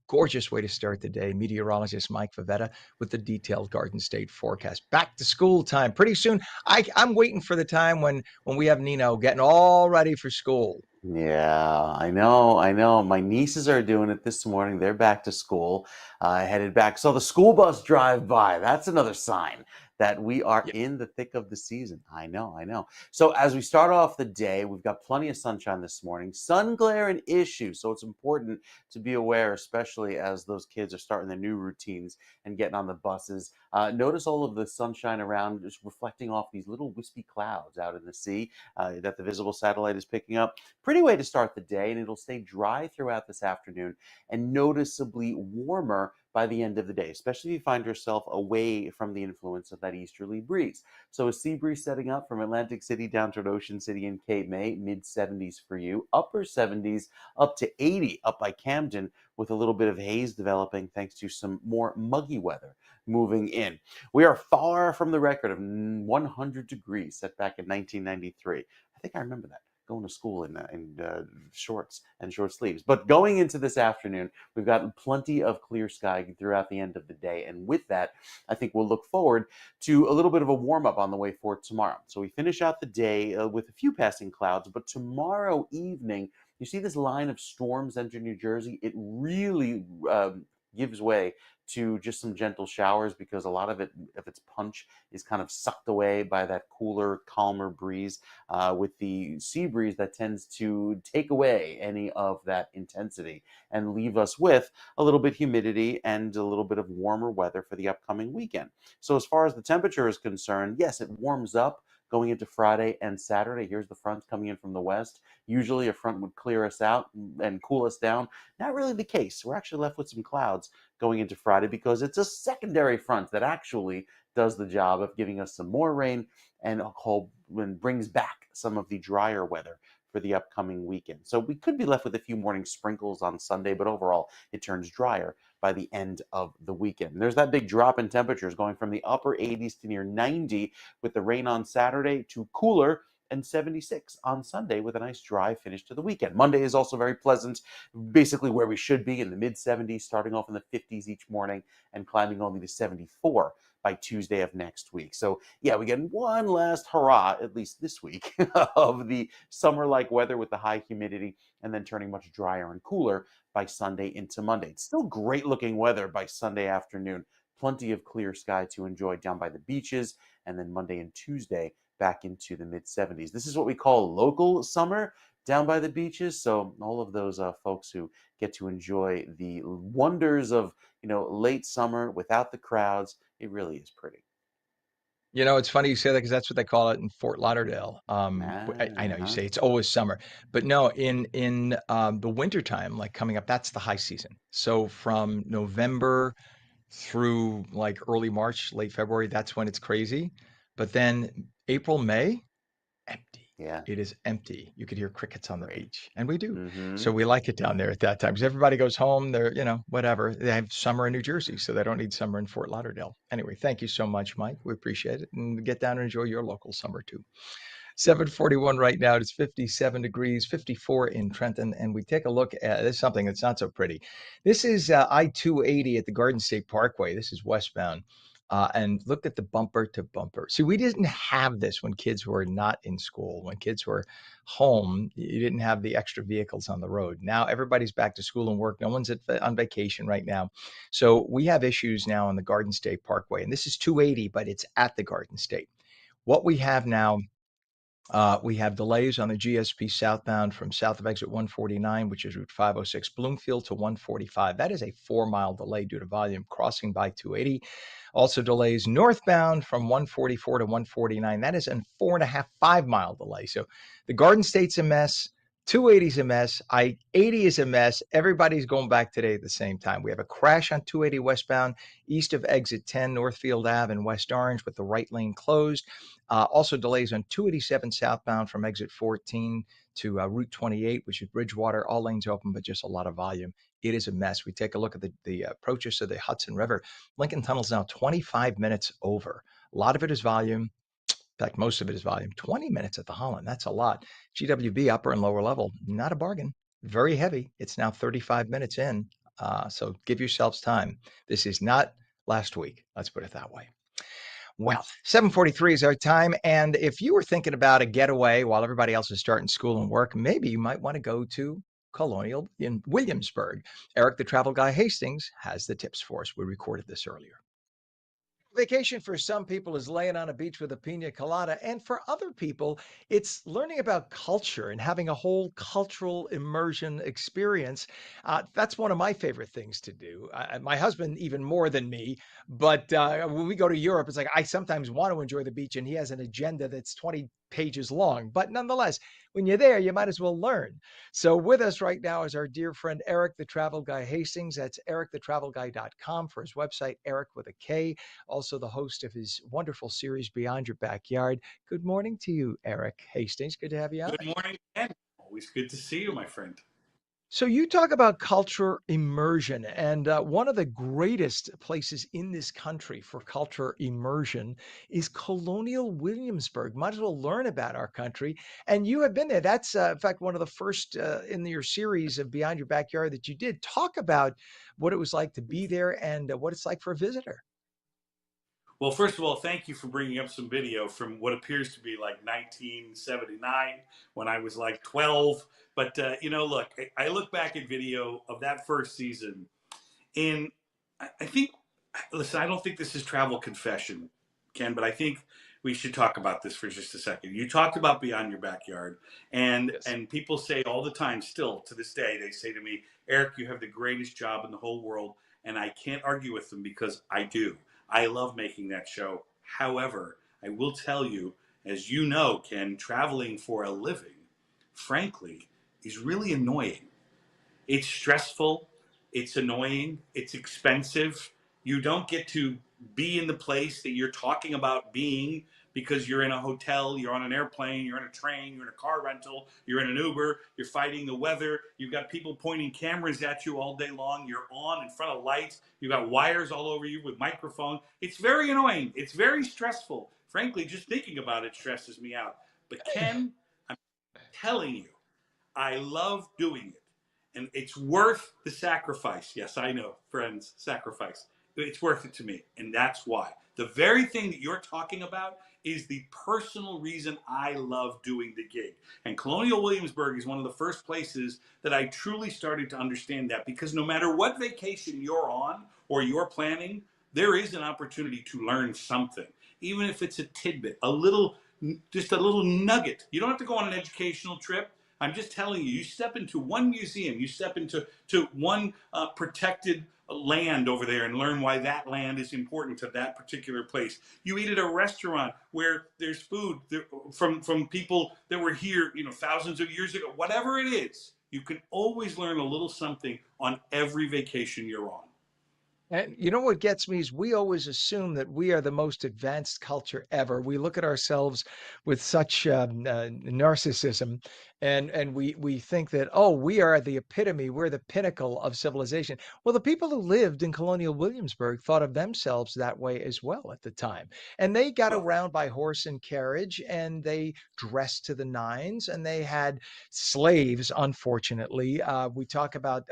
gorgeous way to start the day. Meteorologist Mike Favetta with the detailed Garden State forecast. Back to school time pretty soon. I'm waiting for the time when we have Nino getting all ready for school. Yeah, I know. My nieces are doing it this morning. They're back to school, headed back. So the school bus drive by. That's another sign that we are in the thick of the season. I know. So as we start off the day, we've got plenty of sunshine this morning. Sun glare an issue, so it's important to be aware, especially as those kids are starting their new routines and getting on the buses. Notice all of the sunshine around just reflecting off these little wispy clouds out in the sea that the visible satellite is picking up. Pretty way to start the day, and it'll stay dry throughout this afternoon and noticeably warmer by the end of the day, especially if you find yourself away from the influence of that easterly breeze. So a sea breeze setting up from Atlantic City down toward Ocean City and Cape May, mid 70s for you, upper 70s up to 80 up by Camden, with a little bit of haze developing thanks to some more muggy weather moving in. We are far from the record of 100 degrees set back in 1993. I think I remember that, going to school in shorts and short sleeves. But going into this afternoon, we've got plenty of clear sky throughout the end of the day. And with that, I think we'll look forward to a little bit of a warm up on the way for tomorrow. So we finish out the day with a few passing clouds, but tomorrow evening, you see this line of storms enter New Jersey. It really gives way to just some gentle showers because a lot of it, if its punch, is kind of sucked away by that cooler, calmer breeze with the sea breeze that tends to take away any of that intensity and leave us with a little bit humidity and a little bit of warmer weather for the upcoming weekend. So as far as the temperature is concerned, yes, it warms up going into Friday and Saturday. Here's the front coming in from the west. Usually a front would clear us out and cool us down. Not really the case. We're actually left with some clouds going into Friday because it's a secondary front that actually does the job of giving us some more rain and brings back some of the drier weather for the upcoming weekend. So we could be left with a few morning sprinkles on Sunday, but overall it turns drier by the end of the weekend. There's that big drop in temperatures going from the upper 80s to near 90 with the rain on Saturday to cooler and 76 on Sunday with a nice dry finish to the weekend. Monday is also very pleasant, basically where we should be in the mid 70s, starting off in the 50s each morning and climbing only to 74 by Tuesday of next week. So yeah, we get one last hurrah, at least this week, of the summer-like weather with the high humidity and then turning much drier and cooler by Sunday into Monday. It's still great looking weather by Sunday afternoon. Plenty of clear sky to enjoy down by the beaches, and then Monday and Tuesday back into the mid 70s. This is what we call local summer down by the beaches. So all of those folks who get to enjoy the wonders of, late summer without the crowds, it really is pretty. It's funny you say that because that's what they call it in Fort Lauderdale. I know you say it's always summer, but no, in the wintertime, like coming up, that's the high season. So from November through like early March, late February, that's when it's crazy. But then April, May, empty. Yeah. It is empty. You could hear crickets on the Great. beach, and we do. Mm-hmm. So we like it down there at that time because everybody goes home. They're, whatever. They have summer in New Jersey, so they don't need summer in Fort Lauderdale. Anyway, thank you so much, Mike. We appreciate it. And get down and enjoy your local summer too. 741 right now. It's 57 degrees, 54 in Trenton. And we take a look at this, something that's not so pretty. This is I-280 at the Garden State Parkway. This is westbound. And look at the bumper to bumper. See, we didn't have this when kids were not in school. When kids were home, you didn't have the extra vehicles on the road. Now everybody's back to school and work. No one's on vacation right now. So we have issues now on the Garden State Parkway. And this is 280, but it's at the Garden State. What we have now, we have delays on the GSP southbound from south of exit 149, which is Route 506, Bloomfield to 145. That is a 4-mile delay due to volume crossing by 280. Also delays northbound from 144 to 149. That is a 4.5, 5-mile delay. So the Garden State's a mess. 280 is a mess. I-80 is a mess. Everybody's going back today at the same time. We have a crash on 280 westbound east of exit 10, Northfield Ave in West Orange with the right lane closed. Also delays on 287 southbound from exit 14 to Route 28, which is Bridgewater. All lanes open, but just a lot of volume. It is a mess. We take a look at the approaches to the Hudson River. Lincoln Tunnel's now 25 minutes over. A lot of it is volume. In fact, most of it is volume. 20 minutes at the Holland. That's a lot. GWB upper and lower level, not a bargain. Very heavy. It's now 35 minutes in. So give yourselves time. This is not last week. Let's put it that way. Well, 7:43 is our time. And if you were thinking about a getaway while everybody else is starting school and work, maybe you might want to go to Colonial in Williamsburg. Eric, the travel guy Hastings, has the tips for us. We recorded this earlier. Vacation for some people is laying on a beach with a pina colada, and for other people, it's learning about culture and having a whole cultural immersion experience. That's one of my favorite things to do. My husband, even more than me, but when we go to Europe, it's like I sometimes want to enjoy the beach, and he has an agenda that's 20 pages long. But nonetheless, when you're there, you might as well learn. So with us right now is our dear friend, Eric, the travel guy Hastings. That's ericthetravelguy.com for his website, Eric with a K. Also the host of his wonderful series, Beyond Your Backyard. Good morning to you, Eric Hastings. Good to have you on. Good morning, Ken. Always good to see you, my friend. So you talk about culture immersion, and one of the greatest places in this country for culture immersion is Colonial Williamsburg. Might as well learn about our country, and you have been there. That's, in fact, one of the first in your series of Beyond Your Backyard that you did. Talk about what it was like to be there and what it's like for a visitor. Well, first of all, thank you for bringing up some video from what appears to be like 1979 when I was like 12. But, look, I look back at video of that first season, and I think, listen, I don't think this is travel confession, Ken, but I think we should talk about this for just a second. You talked about Beyond Your Backyard, and Yes. and people say all the time, still to this day, they say to me, Eric, you have the greatest job in the whole world, and I can't argue with them because I do. I love making that show. However, I will tell you, as you know, Ken, traveling for a living, frankly, is really annoying. It's stressful, it's annoying, it's expensive. You don't get to be in the place that you're talking about being because you're in a hotel, you're on an airplane, you're in a train, you're in a car rental, you're in an Uber, you're fighting the weather, you've got people pointing cameras at you all day long, you're on in front of lights, you've got wires all over you with microphone. It's very annoying. It's very stressful. Frankly, just thinking about it stresses me out. But Ken, I'm telling you, I love doing it. And it's worth the sacrifice. Yes, I know, friends, sacrifice. It's worth it to me. And that's why. The very thing that you're talking about is the personal reason I love doing the gig. And Colonial Williamsburg is one of the first places that I truly started to understand that, because no matter what vacation you're on or you're planning, there is an opportunity to learn something, even if it's a tidbit, just a little nugget. You don't have to go on an educational trip. I'm just telling you, you step into one museum, you step into one protected land over there and learn why that land is important to that particular place. You eat at a restaurant where there's food from people that were here, thousands of years ago. Whatever it is, you can always learn a little something on every vacation you're on. And you know what gets me is we always assume that we are the most advanced culture ever. We look at ourselves with such narcissism, and we think that, oh, we are the epitome, we're the pinnacle of civilization. Well, the people who lived in Colonial Williamsburg thought of themselves that way as well at the time, and they got Well, around by horse and carriage, and they dressed to the nines, and they had slaves. Unfortunately, we talk about.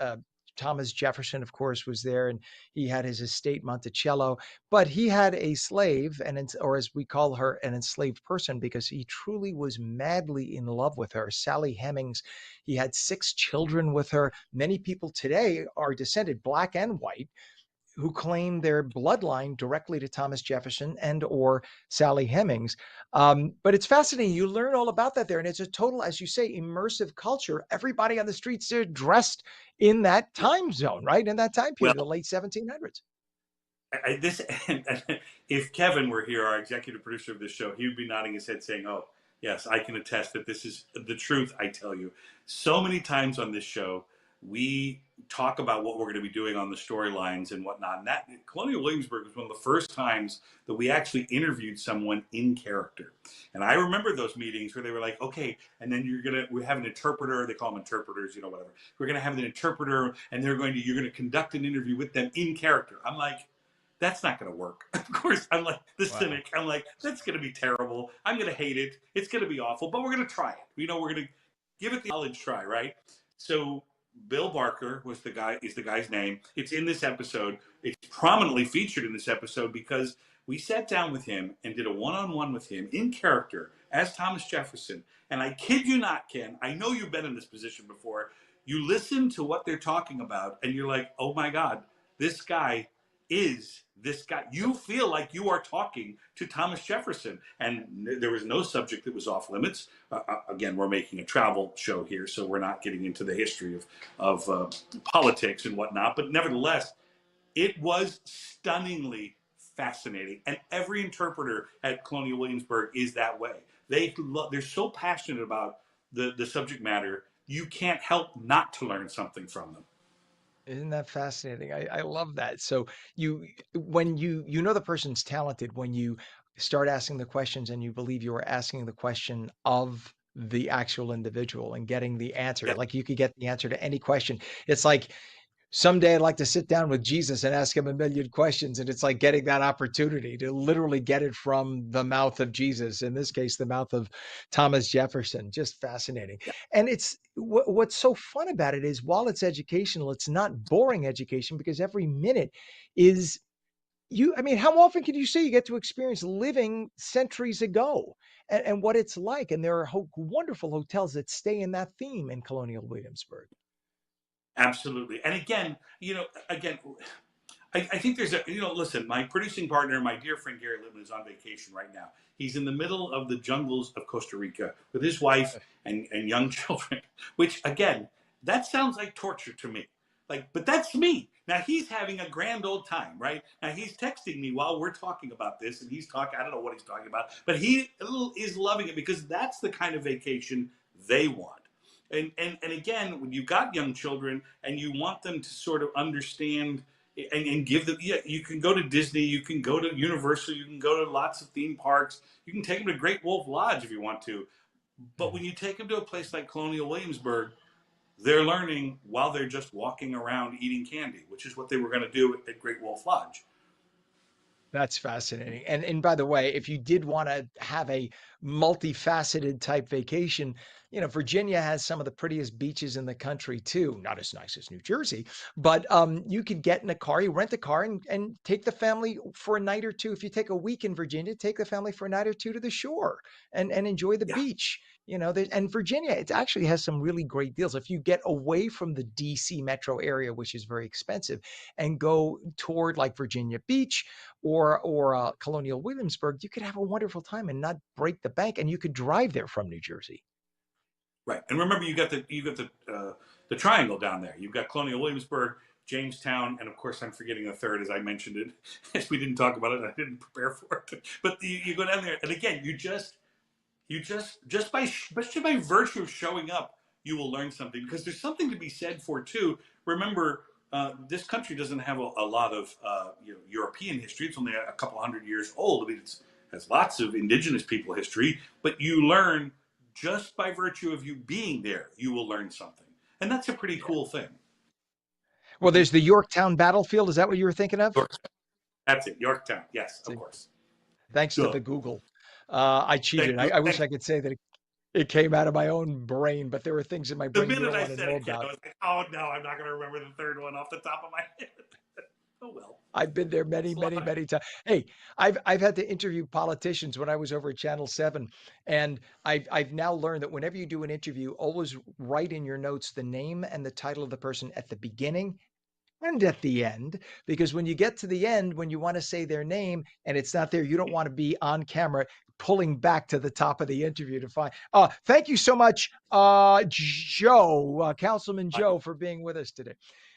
Thomas Jefferson, of course, was there, and he had his estate Monticello, but he had a slave, or as we call her, an enslaved person, because he truly was madly in love with her, Sally Hemings. He had 6 children with her. Many people today are descended, black and white, who claim their bloodline directly to Thomas Jefferson and or Sally Hemings. But it's fascinating. You learn all about that there. And it's a total, as you say, immersive culture. Everybody on the streets are dressed in that time zone, right? In that time period, the well, late 1700s. this if Kevin were here, our executive producer of this show, he would be nodding his head saying, "Oh, yes, I can attest that this is the truth." I tell you, so many times on this show, we talk about what we're going to be doing on the storylines and whatnot. And that Colonial Williamsburg was one of the first times that we actually interviewed someone in character. And I remember those meetings where they were like, "Okay, and then we have an interpreter." They call them interpreters, whatever. We're going to have an interpreter, and you're going to conduct an interview with them in character. I'm like, that's not going to work. Of course, I'm like the cynic. I'm like, that's going to be terrible. I'm going to hate it. It's going to be awful, but we're going to try it. We're going to give it the college try, right? So Bill Barker is the guy's name. It's in this episode. It's prominently featured in this episode because we sat down with him and did a one-on-one with him in character as Thomas Jefferson. And I kid you not, Ken, I know you've been in this position before. You listen to what they're talking about and you're like, oh my God, this guy is this guy. You feel like you are talking to Thomas Jefferson, and there was no subject that was off limits. Again, we're making a travel show here, so we're not getting into the history of politics and whatnot. But nevertheless, it was stunningly fascinating, and every interpreter at Colonial Williamsburg is that way. They're so passionate about the subject matter. You can't help not to learn something from them. Isn't that fascinating? I love that. So when you know the person's talented when you start asking the questions and you believe you are asking the question of the actual individual and getting the answer. Yeah. Like you could get the answer to any question. It's like someday I'd like to sit down with Jesus and ask him a million questions. And it's like getting that opportunity to literally get it from the mouth of Jesus, in this case, the mouth of Thomas Jefferson. Just fascinating. And it's what's so fun about it is while it's educational, it's not boring education because every minute is I mean, how often can you say you get to experience living centuries ago and what it's like? And there are wonderful hotels that stay in that theme in Colonial Williamsburg. Absolutely. And again, I think there's listen, my producing partner, my dear friend Gary Littman is on vacation right now. He's in the middle of the jungles of Costa Rica with his wife and young children, which again, that sounds like torture to me. Like, but that's me. Now he's having a grand old time, right? Now he's texting me while we're talking about this, and he's talking. I don't know what he's talking about, but he is loving it because that's the kind of vacation they want. And again, when you've got young children and you want them to sort of understand and give them, yeah, you can go to Disney, you can go to Universal, you can go to lots of theme parks, you can take them to Great Wolf Lodge if you want to. But when you take them to a place like Colonial Williamsburg, they're learning while they're just walking around eating candy, which is what they were going to do at Great Wolf Lodge. That's fascinating. And by the way, if you did want to have a multifaceted type vacation, Virginia has some of the prettiest beaches in the country too. Not as nice as New Jersey, but you could get in a car, you rent a car and take the family for a night or two. If you take a week in Virginia, take the family for a night or two to the shore and enjoy the Yeah. beach. And Virginia, it actually has some really great deals. If you get away from the DC metro area, which is very expensive, and go toward like Virginia Beach or Colonial Williamsburg, you could have a wonderful time and not break the bank, and you could drive there from New Jersey. Right, and remember, you got the triangle down there. You've got Colonial Williamsburg, Jamestown, and of course, I'm forgetting a third, as I mentioned it. As we didn't talk about it, I didn't prepare for it. But you go down there, and again, you just by virtue of showing up, you will learn something, because there's something to be said for too. Remember, this country doesn't have a lot of European history. It's only a couple hundred years old. I mean, it has lots of indigenous people history, but you learn just by virtue of you being there. You will learn something, and that's a pretty cool thing. Well, there's the Yorktown battlefield. Is that what you were thinking of? That's it, Yorktown. Yes, of course. Thanks to Duh. the Google. I cheated. I wish I could say that it came out of my own brain, but there were things in my The brain you minute don't I want to said know it, Ken, I about. was like, oh no, I'm not going to remember the third one off the top of my head. Oh well. I've been there many, many, many times. Hey, I've had to interview politicians when I was over at Channel 7, and I've now learned that whenever you do an interview, always write in your notes the name and the title of the person at the beginning and at the end, because when you get to the end, when you want to say their name and it's not there, you don't want to be on camera pulling back to the top of the interview to find. Thank you so much, Joe, Councilman Joe, for being with us today.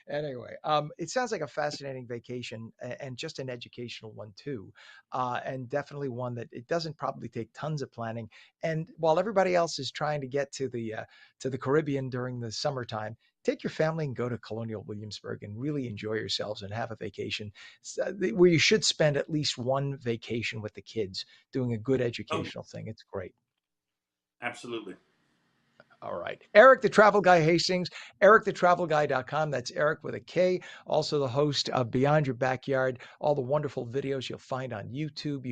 Anyway, it sounds like a fascinating vacation and just an educational one too, and definitely one that it doesn't probably take tons of planning. And while everybody else is trying to get to the Caribbean during the summertime, take your family and go to Colonial Williamsburg and really enjoy yourselves and have a vacation where you should spend at least one vacation with the kids doing a good educational thing. It's great. Absolutely. All right. Eric, the Travel Guy Hastings, ericthetravelguy.com. That's Eric with a K. Also the host of Beyond Your Backyard, all the wonderful videos you'll find on YouTube.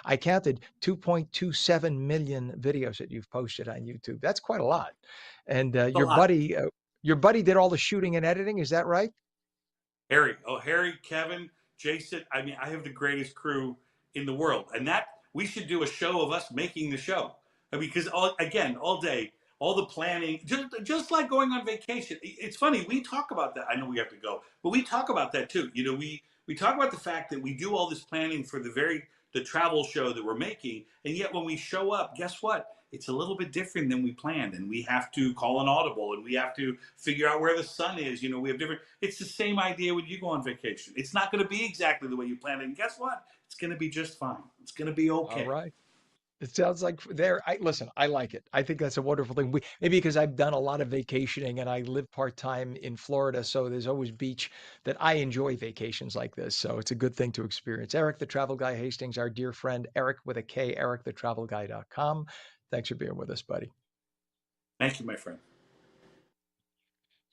I counted 2.27 million videos that you've posted on YouTube. That's quite a lot. And your buddy did all the shooting and editing. Is that right? Harry, Kevin, Jason. I mean, I have the greatest crew in the world, and that we should do a show of us making the show. I mean, because all day, all the planning, just like going on vacation. It's funny, we talk about that. I know we have to go, but we talk about that too. We talk about the fact that we do all this planning for the travel show that we're making, and yet when we show up, guess what? It's a little bit different than we planned, and we have to call an audible, and we have to figure out where the sun is. We have different. It's the same idea when you go on vacation. It's not going to be exactly the way you planned it, and guess what? It's going to be just fine. It's going to be okay. All right. It sounds like listen, I like it. I think that's a wonderful thing. Maybe because I've done a lot of vacationing and I live part-time in Florida, so there's always beach that I enjoy vacations like this. So it's a good thing to experience. Eric, the Travel Guy Hastings, our dear friend, Eric with a K, ericthetravelguy.com. Thanks for being with us, buddy. Thank you, my friend.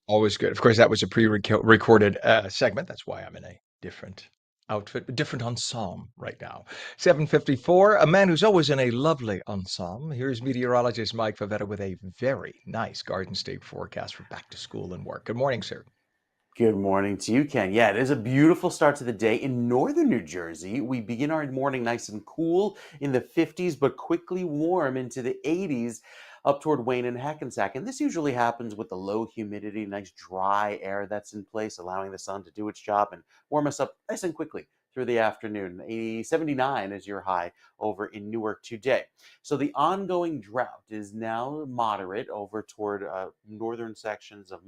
Always good. Of course, that was a pre-recorded segment. That's why I'm in a different outfit, different ensemble right now. 7:54, a man who's always in a lovely ensemble. Here's meteorologist Mike Favetta with a very nice Garden State forecast for back to school and work. Good morning, sir. Good morning to you, Ken. Yeah, it is a beautiful start to the day in northern New Jersey. We begin our morning nice and cool in the 50s, but quickly warm into the 80s up toward Wayne and Hackensack. And this usually happens with the low humidity, nice dry air that's in place, allowing the sun to do its job and warm us up nice and quickly. through the afternoon. 79 is your high over in Newark today. So the ongoing drought is now moderate over toward northern sections of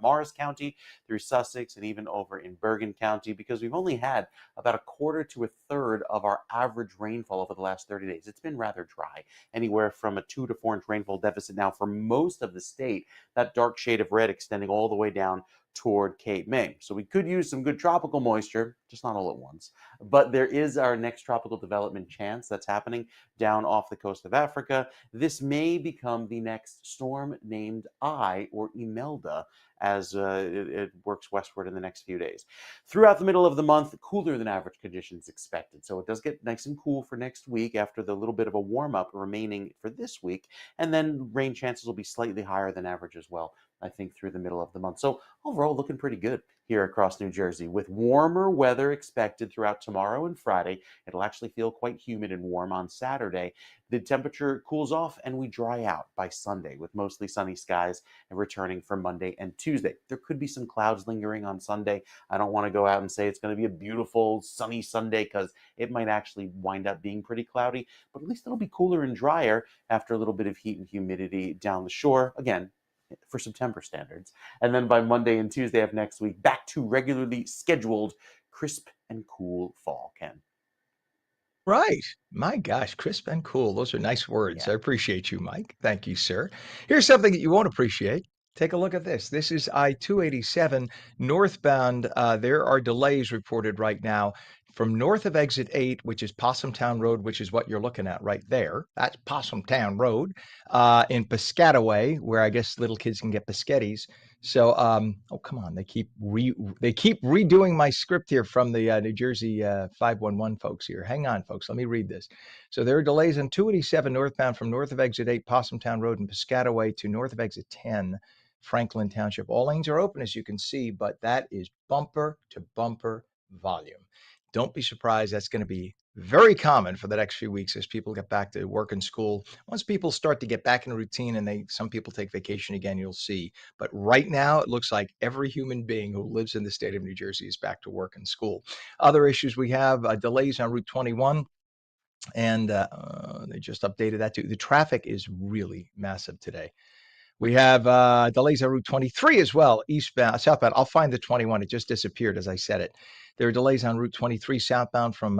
Morris County through Sussex and even over in Bergen County, because we've only had about a quarter to a third of our average rainfall over the last 30 days. It's been rather dry, anywhere from a 2 to 4 inch rainfall deficit now for most of the state, that dark shade of red extending all the way down toward Cape May. So we could use some good tropical moisture, just not all at once. But there is our next tropical development chance that's happening down off the coast of Africa. This may become the next storm named or Imelda as it works westward in the next few days. Throughout the middle of the month, cooler than average conditions expected. So it does get nice and cool for next week after the little bit of a warm up remaining for this week. And then rain chances will be slightly higher than average as well, I think, through the middle of the month. So overall, looking pretty good here across New Jersey. With warmer weather expected throughout tomorrow and Friday, it'll actually feel quite humid and warm on Saturday. The temperature cools off and we dry out by Sunday with mostly sunny skies and returning for Monday and Tuesday. There could be some clouds lingering on Sunday. I don't want to go out and say it's going to be a beautiful sunny Sunday, because it might actually wind up being pretty cloudy, but at least it'll be cooler and drier after a little bit of heat and humidity down the shore. Again, for September standards. And then by Monday and Tuesday of next week, back to regularly scheduled crisp and cool fall, Ken. Right. My gosh, crisp and cool. Those are nice words. Yeah. I appreciate you, Mike. Thank you, sir. Here's something that you won't appreciate. Take a look at this. This is I-287 northbound. There are delays reported right now from north of exit 8, which is Possumtown Road, which is what you're looking at right there. That's Possumtown Road, in Piscataway, where I guess little kids can get biscottis. So, oh, come on. They keep redoing my script here from the New Jersey 511 folks here. Hang on, folks. Let me read this. So there are delays on 287 northbound from north of exit 8, Possumtown Road, and Piscataway to north of exit 10, Franklin Township. All lanes are open, as you can see, but that is bumper to bumper volume. Don't be surprised. That's going to be very common for the next few weeks as people get back to work and school. Once people start to get back in a routine and some people take vacation again, you'll see. But right now, it looks like every human being who lives in the state of New Jersey is back to work and school. Other issues we have, delays on Route 21. And they just updated that too. The traffic is really massive today. We have delays on Route 23 as well, southbound. I'll find the 21. It just disappeared as I said it. There are delays on Route 23 southbound from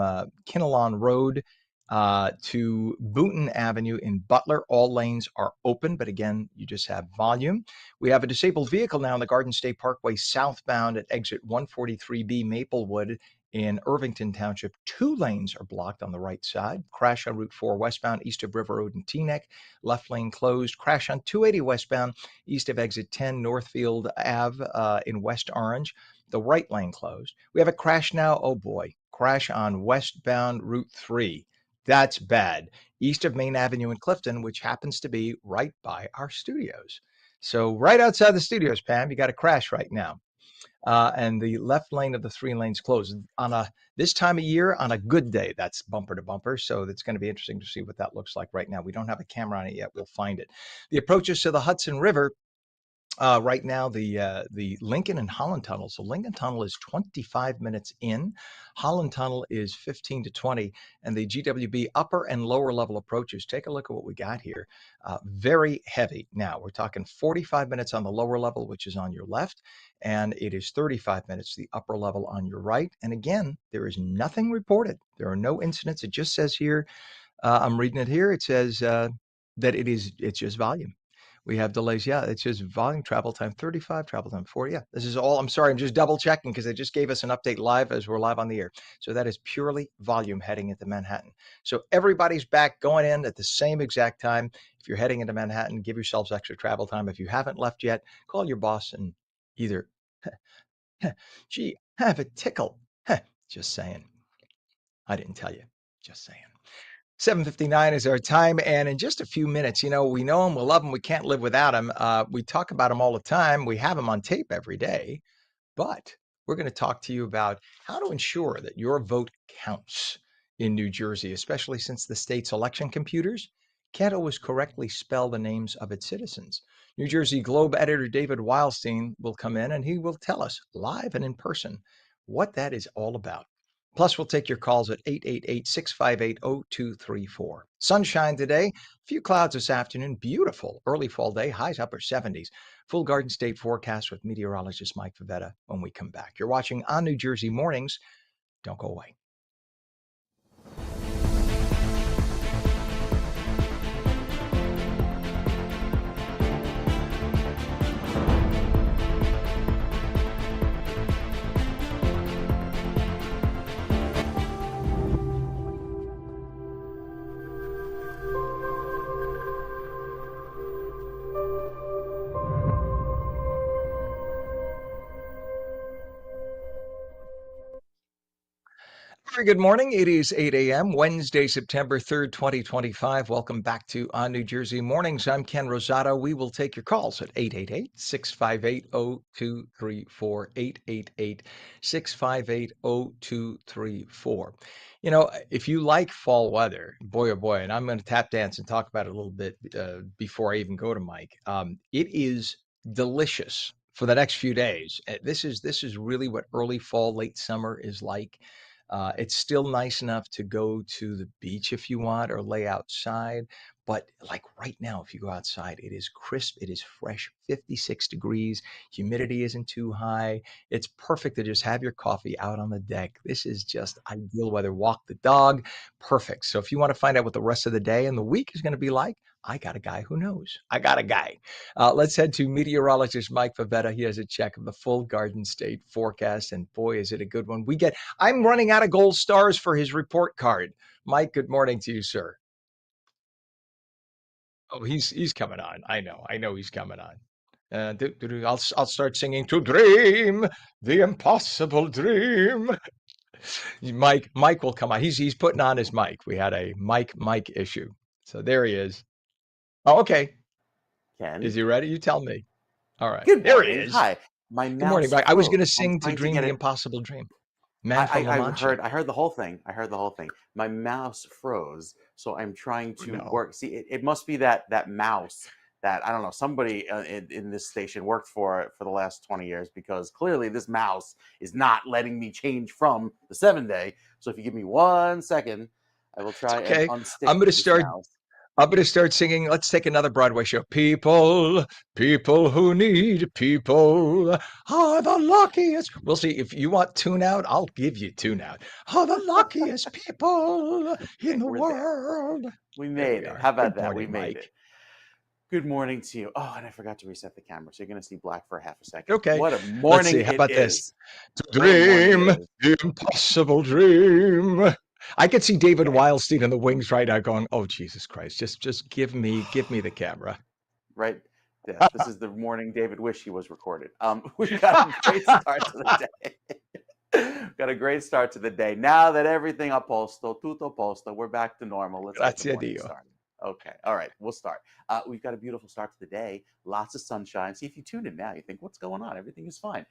Kinnelon Road to Boonton Avenue in Butler. All lanes are open, but again, you just have volume. We have a disabled vehicle now on the Garden State Parkway southbound at exit 143B Maplewood in Irvington Township. 2 lanes are blocked on the right side. Crash on Route 4 westbound east of River Road and Teaneck. Left lane closed. Crash on 280 westbound east of exit 10 Northfield Ave in West Orange. The right lane closed. We have a crash now. Oh boy. Crash on westbound Route 3. That's bad. East of Main Avenue in Clifton, which happens to be right by our studios. So right outside the studios, Pam, you got a crash right now. And the left lane of the 3 lanes closed on this time of year on a good day. That's bumper to bumper. So it's going to be interesting to see what that looks like right now. We don't have a camera on it yet. We'll find it. The approaches to the Hudson River. Right now, the Lincoln and Holland Tunnel. So Lincoln Tunnel is 25 minutes in. Holland Tunnel is 15 to 20. And the GWB upper and lower level approaches, take a look at what we got here. Very heavy. Now, we're talking 45 minutes on the lower level, which is on your left. And it is 35 minutes, the upper level on your right. And again, there is nothing reported. There are no incidents. It just says here, I'm reading it here. It says that it's just volume. We have delays. Yeah, it's just volume, travel time 35, travel time 40. Yeah, this is all. I'm sorry, I'm just double checking because they just gave us an update live as we're live on the air. So that is purely volume heading into Manhattan. So everybody's back going in at the same exact time. If you're heading into Manhattan, give yourselves extra travel time. If you haven't left yet, call your boss and either, gee, have a tickle. Just saying. I didn't tell you. Just saying. 7:59 is our time, and in just a few minutes, we know them, we love them, we can't live without them. We talk about them all the time. We have them on tape every day, but we're going to talk to you about how to ensure that your vote counts in New Jersey, especially since the state's election computers can't always correctly spell the names of its citizens. New Jersey Globe editor David Wildstein will come in, and he will tell us live and in person what that is all about. Plus, we'll take your calls at 888-658-0234. Sunshine today, a few clouds this afternoon. Beautiful early fall day, highs upper 70s. Full Garden State forecast with meteorologist Mike Favetta when we come back. You're watching On New Jersey Mornings. Don't go away. Very good morning. It is 8 a.m., Wednesday, September 3rd, 2025. Welcome back to On New Jersey Mornings. I'm Ken Rosato. We will take your calls at 888-658-0234, 888-658-0234. You know, if you like fall weather, boy, oh boy, and I'm going to tap dance and talk about it a little bit before I even go to Mike. It is delicious for the next few days. This is really what early fall, late summer is like. It's still nice enough to go to the beach if you want or lay outside. But like right now, if you go outside, it is crisp, it is fresh, 56 degrees, humidity isn't too high. It's perfect to just have your coffee out on the deck. This is just ideal weather. Walk the dog, perfect. So if you want to find out what the rest of the day and the week is going to be like, I got a guy who knows. I got a guy. Let's head to meteorologist Mike Favetta. He has a check of the full Garden State forecast, and boy, is it a good one. I'm running out of gold stars for his report card. Mike, good morning to you, sir. Oh, he's coming on. I know he's coming on. I'll start singing "To Dream, the Impossible Dream." Mike will come on. He's putting on his mic. We had a mic issue, so there he is. Oh, okay. Ken, Is he ready? You tell me. All right, good there he morning. is. Hi, my Good morning, mouse Mike. I was going to froze. I'm sing "To trying to Dream, get the it. Impossible Dream." Man from La I Mancha. heard the whole thing. I heard the whole thing. My mouse froze, so I'm trying to No. work. See, it must be that mouse that I don't know. Somebody in this station worked for it for the last 20 years, because clearly this mouse is not letting me change from the 7-day. So if you give me 1 second, I will It's try and okay. unstick I'm going to this start. mouse. I'm going to start singing. Let's take another Broadway show. People who need people are the luckiest. We'll see. If you want tune out, I'll give you tune out. Are the luckiest people in the We're there. world. We There made we it. are. How about Good that? We morning, made Mike. it. Good morning to you. Oh, and I forgot to reset the camera, so you're going to see black for half a second. Okay. What a Let's morning see. How about it this? is. To What a morning dream, it is. the impossible dream. I could see David Okay. Wildstein in the wings right now going, "Oh, Jesus Christ, just give me the camera." Right. Yes, this is the morning David wished he was recorded. We've got a great start to the day. Got a great start to the day. Now that everything a posto, tutto posto, we're back to normal. Let's get the Grazie a morning Dio. started. Okay. All right. We'll start. We've got a beautiful start to the day. Lots of sunshine. See, if you tune in now, you think, what's going on? Everything is fine.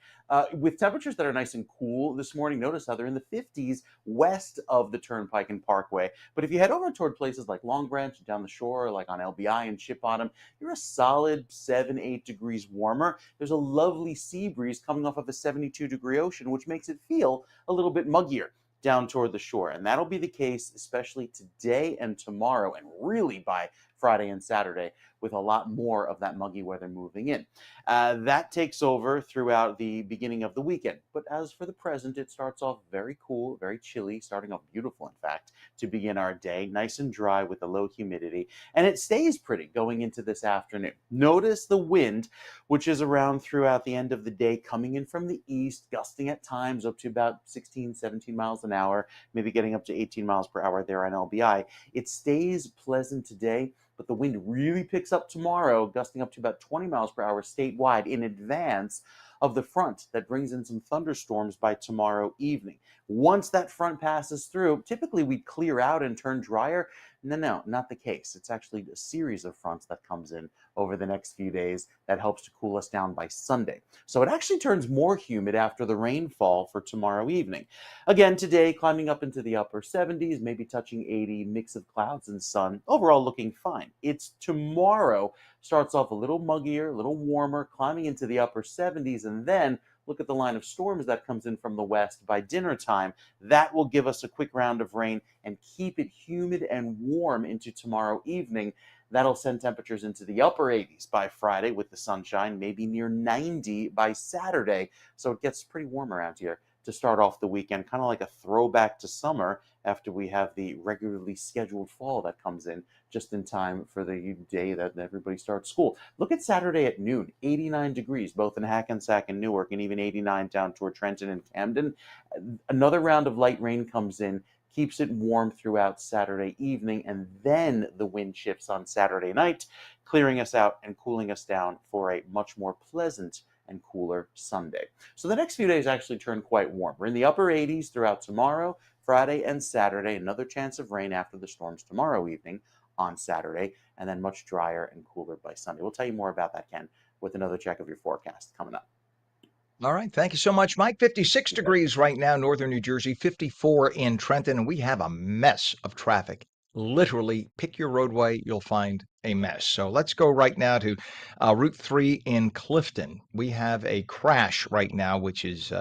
With temperatures that are nice and cool this morning, notice how they're in the 50s west of the Turnpike and Parkway. But if you head over toward places like Long Branch, down the shore, like on LBI and Ship Bottom, you're a solid 7-8 degrees warmer. There's a lovely sea breeze coming off of a 72-degree ocean, which makes it feel a little bit muggier down toward the shore. And that'll be the case especially today and tomorrow, and really by Friday and Saturday, with a lot more of that muggy weather moving in. That takes over throughout the beginning of the weekend. But as for the present, it starts off very cool, very chilly, starting off beautiful, in fact, to begin our day. Nice and dry with a low humidity. And it stays pretty going into this afternoon. Notice the wind, which is around throughout the end of the day, coming in from the east, gusting at times up to about 16, 17 miles an hour, maybe getting up to 18 miles per hour there on LBI. It stays pleasant today, but the wind really picks up tomorrow, gusting up to about 20 miles per hour statewide in advance of the front that brings in some thunderstorms by tomorrow evening. Once that front passes through, typically we'd clear out and turn drier. No, not the case. It's actually a series of fronts that comes in over the next few days that helps to cool us down by Sunday. So it actually turns more humid after the rainfall for tomorrow evening. Again, today climbing up into the upper 70s, maybe touching 80, mix of clouds and sun, overall looking fine. It's tomorrow starts off a little muggier, a little warmer, climbing into the upper 70s, and then look at the line of storms that comes in from the west by dinner time. That will give us a quick round of rain and keep it humid and warm into tomorrow evening. That'll send temperatures into the upper 80s by Friday with the sunshine, maybe near 90 by Saturday. So it gets pretty warm around here to start off the weekend, kind of like a throwback to summer after we have the regularly scheduled fall that comes in just in time for the day that everybody starts school. Look at Saturday at noon, 89 degrees, both in Hackensack and Newark, and even 89 down toward Trenton and Camden. Another round of light rain comes in, keeps it warm throughout Saturday evening, and then the wind shifts on Saturday night, clearing us out and cooling us down for a much more pleasant and cooler Sunday. So the next few days actually turn quite warm. We're in the upper 80s throughout tomorrow, Friday, and Saturday. Another chance of rain after the storms tomorrow evening on Saturday, and then much drier and cooler by Sunday. We'll tell you more about that, Ken, with another check of your forecast coming up. All right. Thank you so much, Mike. 56 degrees right now, northern New Jersey, 54 in Trenton, and we have a mess of traffic. Literally, pick your roadway, you'll find a mess. So let's go right now to Route 3 in Clifton. We have a crash right now, which is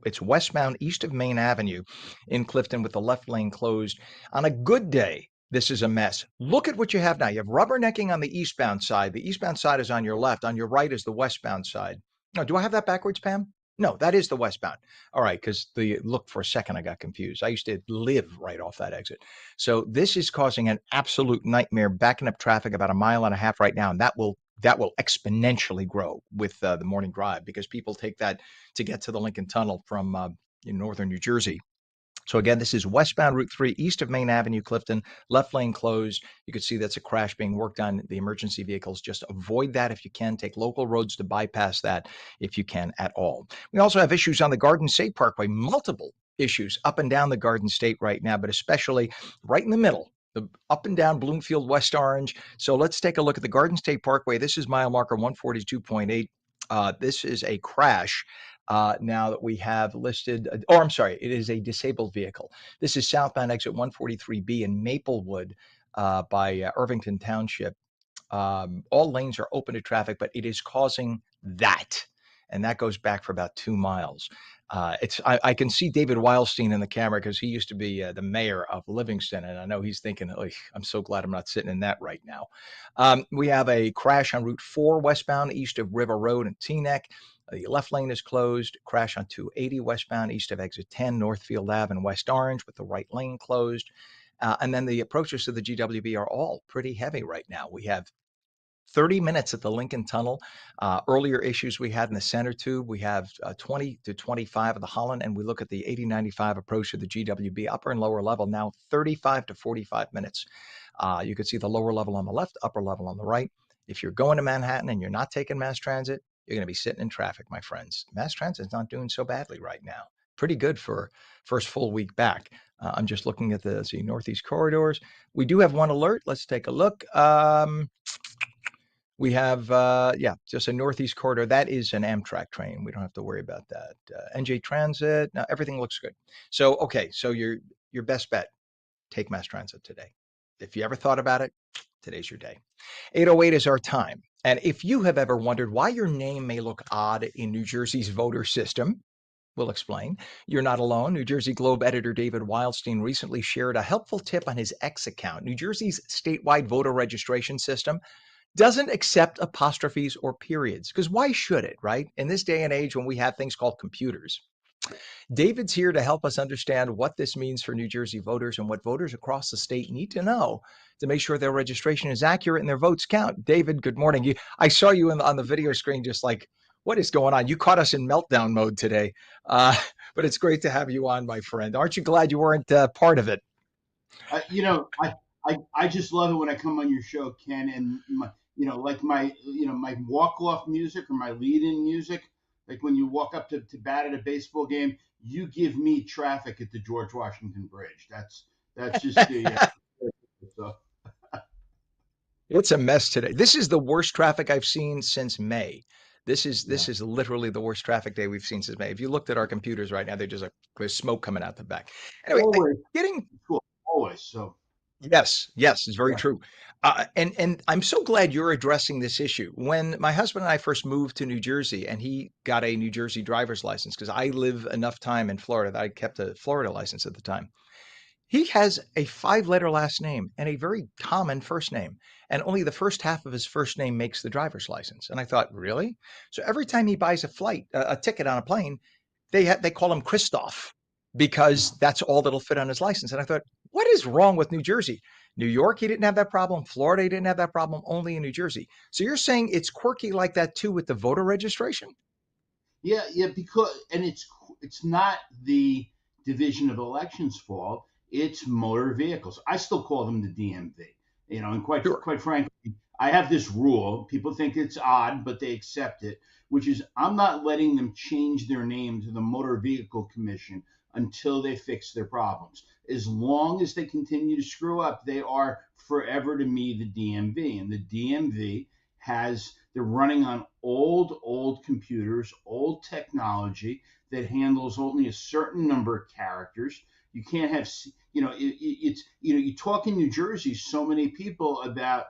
it's westbound east of Main Avenue in Clifton with the left lane closed. On a good day, this is a mess. Look at what you have now. You have rubbernecking on the eastbound side. The eastbound side is on your left. On your right is the westbound side. No, do I have that backwards, Pam? No, that is the westbound. All right, because look, for a second I got confused. I used to live right off that exit. So this is causing an absolute nightmare, backing up traffic about a mile and a half right now, and that will exponentially grow with the morning drive because people take that to get to the Lincoln Tunnel from in northern New Jersey. So again, this is westbound Route 3, east of Main Avenue, Clifton, left lane closed. You can see that's a crash being worked on. The emergency vehicles, just avoid that if you can. Take local roads to bypass that if you can at all. We also have issues on the Garden State Parkway, multiple issues up and down the Garden State right now, but especially right in the middle, the up and down Bloomfield, West Orange. So let's take a look at the Garden State Parkway. This is mile marker 142.8. This is a crash. Now that we have listed, I'm sorry, it is a disabled vehicle. This is southbound exit 143B in Maplewood by Irvington Township. All lanes are open to traffic, but it is causing that. And that goes back for about 2 miles. I can see David Wildstein in the camera because he used to be the mayor of Livingston. And I know he's thinking, oh, I'm so glad I'm not sitting in that right now. We have a crash on Route 4 westbound east of River Road and Teaneck. The left lane is closed. Crash on 280 westbound east of exit 10, Northfield Ave and West Orange with the right lane closed. And then the approaches to the GWB are all pretty heavy right now. We have 30 minutes at the Lincoln Tunnel. Earlier issues we had in the center tube, we have 20 to 25 of the Holland, and we look at the 8095 approach to the GWB upper and lower level, now 35 to 45 minutes. You can see the lower level on the left, upper level on the right. If you're going to Manhattan and you're not taking mass transit, you're going to be sitting in traffic, my friends. Mass transit's not doing so badly right now. Pretty good for first full week back. I'm just looking at the northeast corridors. We do have one alert. Let's take a look. We have, just a northeast corridor. That is an Amtrak train. We don't have to worry about that. NJ Transit. Now everything looks good. So, okay. So your best bet, take mass transit today. If you ever thought about it, today's your day. 8:08 is our time. And if you have ever wondered why your name may look odd in New Jersey's voter system, we'll explain. You're not alone. New Jersey Globe editor David Wildstein recently shared a helpful tip on his X account. New Jersey's statewide voter registration system doesn't accept apostrophes or periods, because why should it, right? In this day and age when we have things called computers. David's here to help us understand what this means for New Jersey voters and what voters across the state need to know to make sure their registration is accurate and their votes count. David, good morning. I saw you on the video screen just like, what is going on? You caught us in meltdown mode today, but it's great to have you on, my friend. Aren't you glad you weren't part of it? I just love it when I come on your show, Ken, and my walk-off music or my lead-in music, like when you walk up to bat at a baseball game, you give me traffic at the George Washington Bridge. That's just so. It's a mess today. This is the worst traffic I've seen since May. This is literally the worst traffic day we've seen since May. If you looked at our computers right now, they're just like there's smoke coming out the back. Anyway, always. So yes, it's very true. And I'm so glad you're addressing this issue. When my husband and I first moved to New Jersey, and he got a New Jersey driver's license, because I live enough time in Florida that I kept a Florida license at the time. He has a 5-letter last name and a very common first name, and only the first half of his first name makes the driver's license. And I thought, really? So every time he buys a ticket on a plane, they call him Christoph because that's all that'll fit on his license. And I thought, what is wrong with New Jersey? New York, he didn't have that problem. Florida, he didn't have that problem. Only in New Jersey. So you're saying it's quirky like that too with the voter registration? Yeah, because and it's not the Division of Elections fault. It's motor vehicles. I still call them the DMV. And Sure. quite frankly, I have this rule. People think it's odd, but they accept it, which is I'm not letting them change their name to the Motor Vehicle Commission until they fix their problems. As long as they continue to screw up, they are forever to me the DMV. And the DMV they're running on old computers, old technology that handles only a certain number of characters. You can't have, it's, you talk in New Jersey, so many people about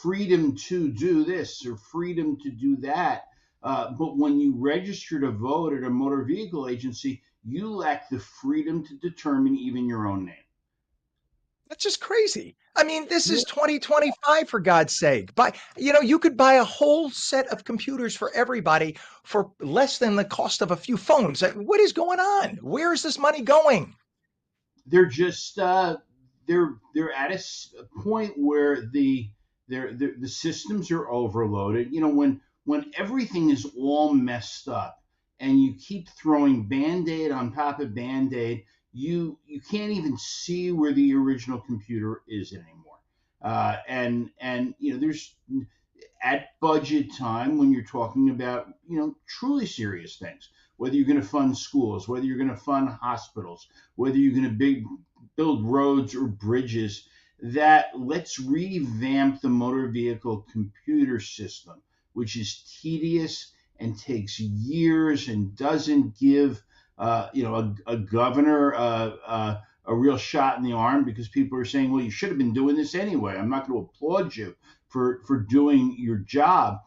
freedom to do this or freedom to do that. But when you register to vote at a motor vehicle agency, you lack the freedom to determine even your own name. That's just crazy. I mean, this is 2025, for God's sake. You could buy a whole set of computers for everybody for less than the cost of a few phones. What is going on? Where is this money going? They're just they're at a point where the systems are overloaded. When everything is all messed up and you keep throwing band-aid on top of band-aid, you can't even see where the original computer is anymore. And there's at budget time when you're talking about truly serious things, whether you're going to fund schools, whether you're going to fund hospitals, whether you're going to build roads or bridges, that let's revamp the motor vehicle computer system, which is tedious and takes years and doesn't give a governor a real shot in the arm, because people are saying, well, you should have been doing this anyway. I'm not going to applaud you for doing your job.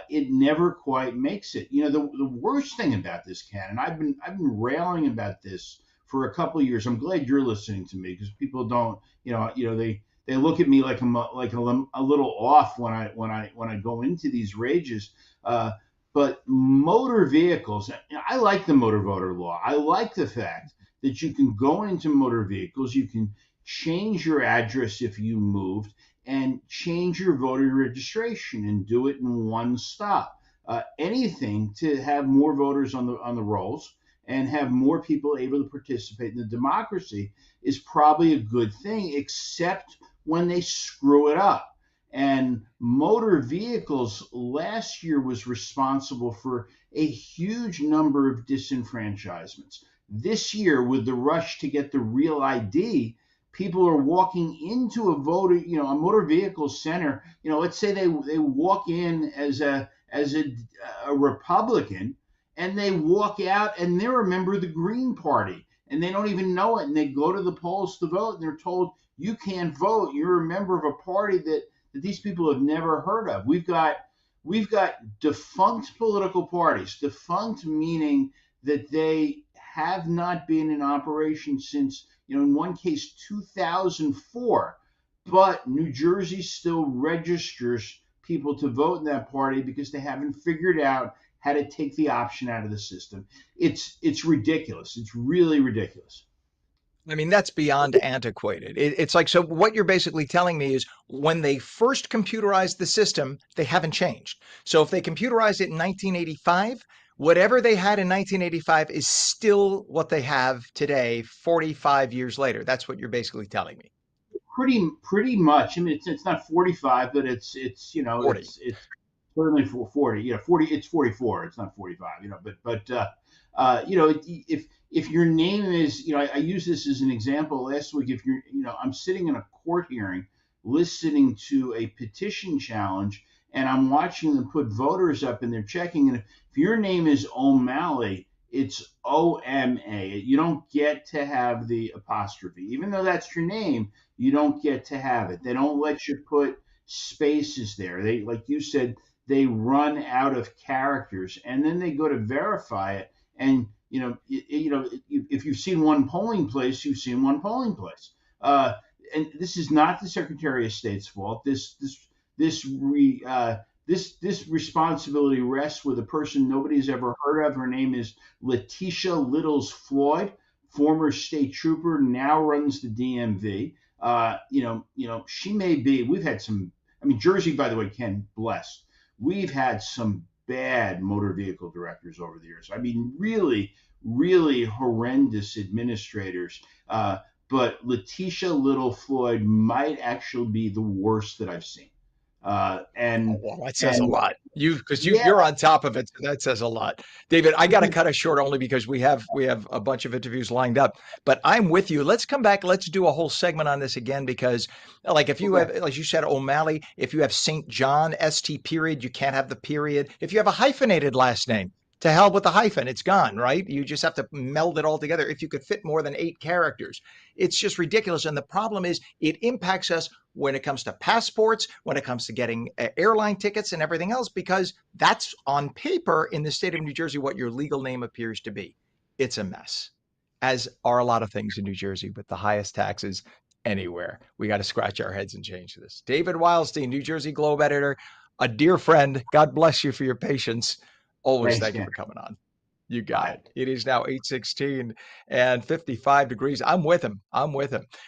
It never quite makes it. The worst thing about this, Ken, and I've been railing about this for a couple of years. I'm glad you're listening to me, because people don't, they look at me like I'm a little off when I go into these rages. But motor vehicles, I like the motor voter law. I like the fact that you can go into motor vehicles, you can change your address if you moved, and change your voter registration and do it in one stop. Anything to have more voters on the rolls and have more people able to participate in the democracy is probably a good thing, except when they screw it up. And motor vehicles last year was responsible for a huge number of disenfranchisements. This year, with the rush to get the real ID, people are walking into a motor vehicle center. Let's say they walk in as a Republican, and they walk out and they're a member of the Green Party, and they don't even know it. And they go to the polls to vote, and they're told, you can't vote. You're a member of a party that these people have never heard of. We've got defunct political parties, defunct meaning that they have not been in operation since, in one case, 2004. But New Jersey still registers people to vote in that party because they haven't figured out how to take the option out of the system. It's ridiculous. It's really ridiculous. I mean, that's beyond antiquated. It's like, so what you're basically telling me is when they first computerized the system, they haven't changed. So if they computerized it in 1985, whatever they had in 1985 is still what they have today, 45 years later. That's what you're basically telling me. Pretty much. I mean, it's not 45, but it's 40. it's certainly 40. 40. It's 44. It's not 45. If your name is, I use this as an example last week. If you're, I'm sitting in a court hearing listening to a petition challenge, and I'm watching them put voters up and they're checking. And if your name is O'Malley, it's OMA. You don't get to have the apostrophe. Even though that's your name, you don't get to have it. They don't let you put space is there. They, like you said, they run out of characters, and then they go to verify it. And if you've seen one polling place, you've seen one polling place. And this is not the Secretary of State's fault. This responsibility rests with a person nobody's ever heard of. Her name is Letitia Littles Floyd, former state trooper, now runs the DMV. She may be. We've had some. I mean, Jersey, by the way, Ken, blessed. We've had some bad motor vehicle directors over the years. I mean, really, really horrendous administrators. But Letitia Little Floyd might actually be the worst that I've seen. Well, that says a lot. You're on top of it. So that says a lot. David, I got to cut us short only because we have a bunch of interviews lined up. But I'm with you. Let's come back. Let's do a whole segment on this again because, like, if you have, like you said, O'Malley, if you have St. John, ST period, you can't have the period. If you have a hyphenated last name, to hell with the hyphen, it's gone, right? You just have to meld it all together. If you could fit more than 8 characters, it's just ridiculous. And the problem is it impacts us when it comes to passports, when it comes to getting airline tickets and everything else, because that's on paper in the state of New Jersey what your legal name appears to be. It's a mess, as are a lot of things in New Jersey with the highest taxes anywhere. We got to scratch our heads and change this. David Wildstein, New Jersey Globe editor, a dear friend. God bless you for your patience. Always thank you for coming on. You got it. It is now 8:16 and 55 degrees. I'm with him.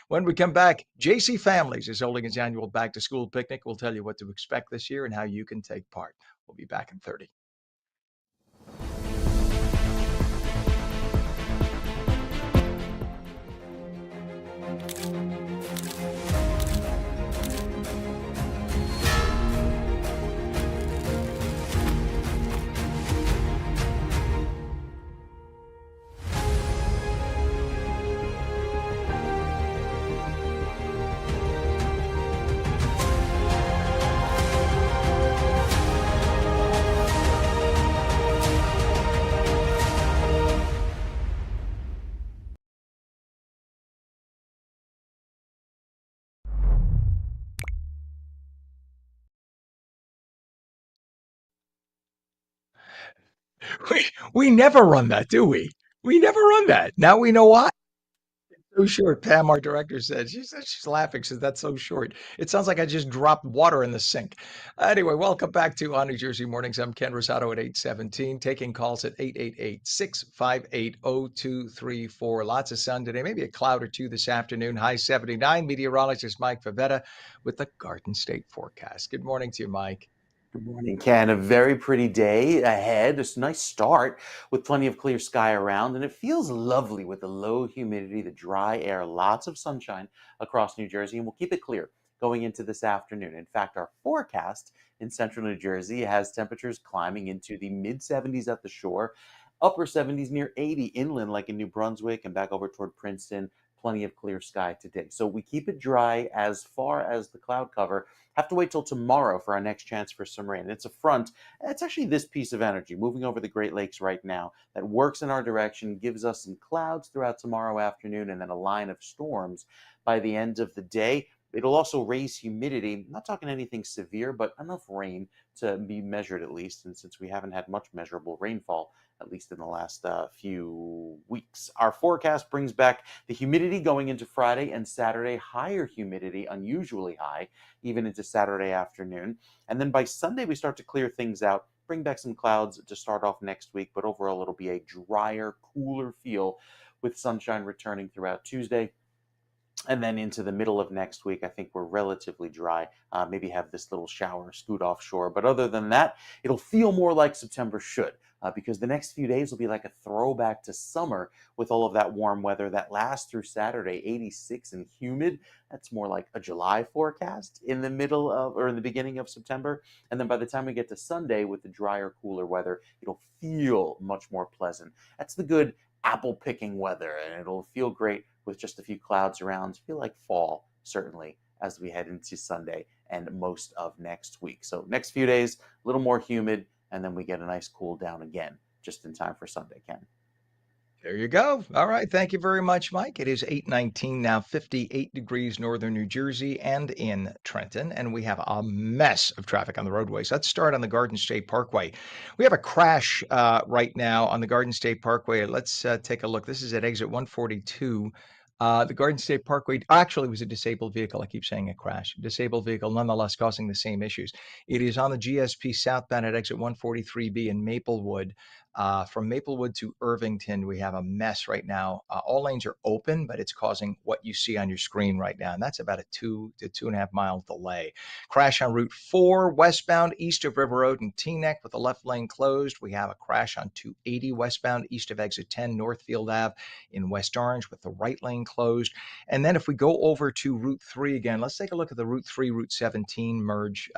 When we come back, JC Families is holding its annual back to school picnic. We'll tell you what to expect this year and how you can take part. We'll be back in 30. We never run that, do we? We never run that. Now we know why. So short. Pam, our director, said. She said she's laughing. She said that's so short. It sounds like I just dropped water in the sink. Anyway, welcome back to ONNJ Jersey Mornings. I'm Ken Rosato at 8:17, taking calls at 888-658-0234. Lots of sun today, maybe a cloud or two this afternoon. High 79. Meteorologist Mike Favetta with the Garden State forecast. Good morning to you, Mike. Good morning, Ken. A very pretty day ahead. It's a nice start with plenty of clear sky around, and it feels lovely with the low humidity, the dry air, lots of sunshine across New Jersey, and we'll keep it clear going into this afternoon. In fact, our forecast in central New Jersey has temperatures climbing into the mid-70s at the shore, upper 70s near 80 inland like in New Brunswick and back over toward Princeton. Plenty of clear sky today. So we keep it dry as far as the cloud cover. Have to wait till tomorrow for our next chance for some rain. It's a front. It's actually this piece of energy moving over the Great Lakes right now that works in our direction, gives us some clouds throughout tomorrow afternoon, and then a line of storms by the end of the day. It'll also raise humidity. I'm not talking anything severe, but enough rain to be measured at least. And since we haven't had much measurable rainfall, at least in the last few weeks. Our forecast brings back the humidity going into Friday and Saturday, higher humidity, unusually high, even into Saturday afternoon. And then by Sunday, we start to clear things out, bring back some clouds to start off next week, but overall it'll be a drier, cooler feel with sunshine returning throughout Tuesday. And then into the middle of next week, I think we're relatively dry. Maybe have this little shower scoot offshore. But other than that, it'll feel more like September should, because the next few days will be like a throwback to summer with all of that warm weather that lasts through Saturday, 86 and humid. That's more like a July forecast in the middle of or in the beginning of September. And then by the time we get to Sunday with the drier, cooler weather, it'll feel much more pleasant. That's the good apple picking weather, and it'll feel great with just a few clouds around. Feel like fall, certainly, as we head into Sunday and most of next week. So next few days, a little more humid, and then we get a nice cool down again, just in time for Sunday, Ken. There you go. All right. Thank you very much, Mike. It is 8:19 now, 58 degrees northern New Jersey and in Trenton, and we have a mess of traffic on the roadways. Let's start on the Garden State Parkway. We have a crash right now on the Garden State Parkway. Let's take a look. This is at exit 142. The Garden State Parkway actually was a disabled vehicle. I keep saying a crash. Disabled vehicle, nonetheless, causing the same issues. It is on the GSP southbound at exit 143B in Maplewood. From Maplewood to Irvington, we have a mess right now. All lanes are open, but it's causing what you see on your screen right now, and that's about a 2 to 2.5 mile delay. Crash on Route 4 westbound east of River Road and Teaneck with the left lane closed. We have a crash on 280 westbound east of exit 10 Northfield Ave in West Orange with the right lane closed. And then if we go over to Route 3 again, let's take a look at the Route 3, Route 17 merge.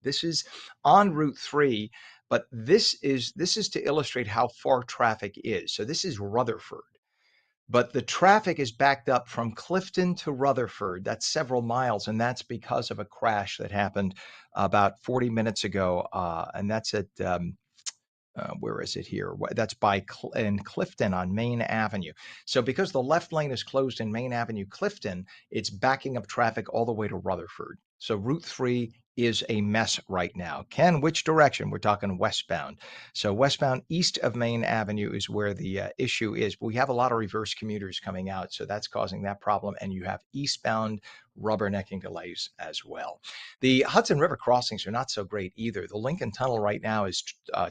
This is on Route 3. But this is to illustrate how far traffic is. So this is Rutherford, but the traffic is backed up from Clifton to Rutherford. That's several miles, and that's because of a crash that happened about 40 minutes ago, and that's at where is it here? That's in Clifton on Main Avenue. So because the left lane is closed in Main Avenue, Clifton, it's backing up traffic all the way to Rutherford. So Route 3 is a mess right now. Ken, which direction? We're talking westbound. So westbound east of Main Avenue is where the issue is. We have a lot of reverse commuters coming out, so that's causing that problem. And you have eastbound rubbernecking delays as well. The Hudson River crossings are not so great either. The Lincoln Tunnel right now is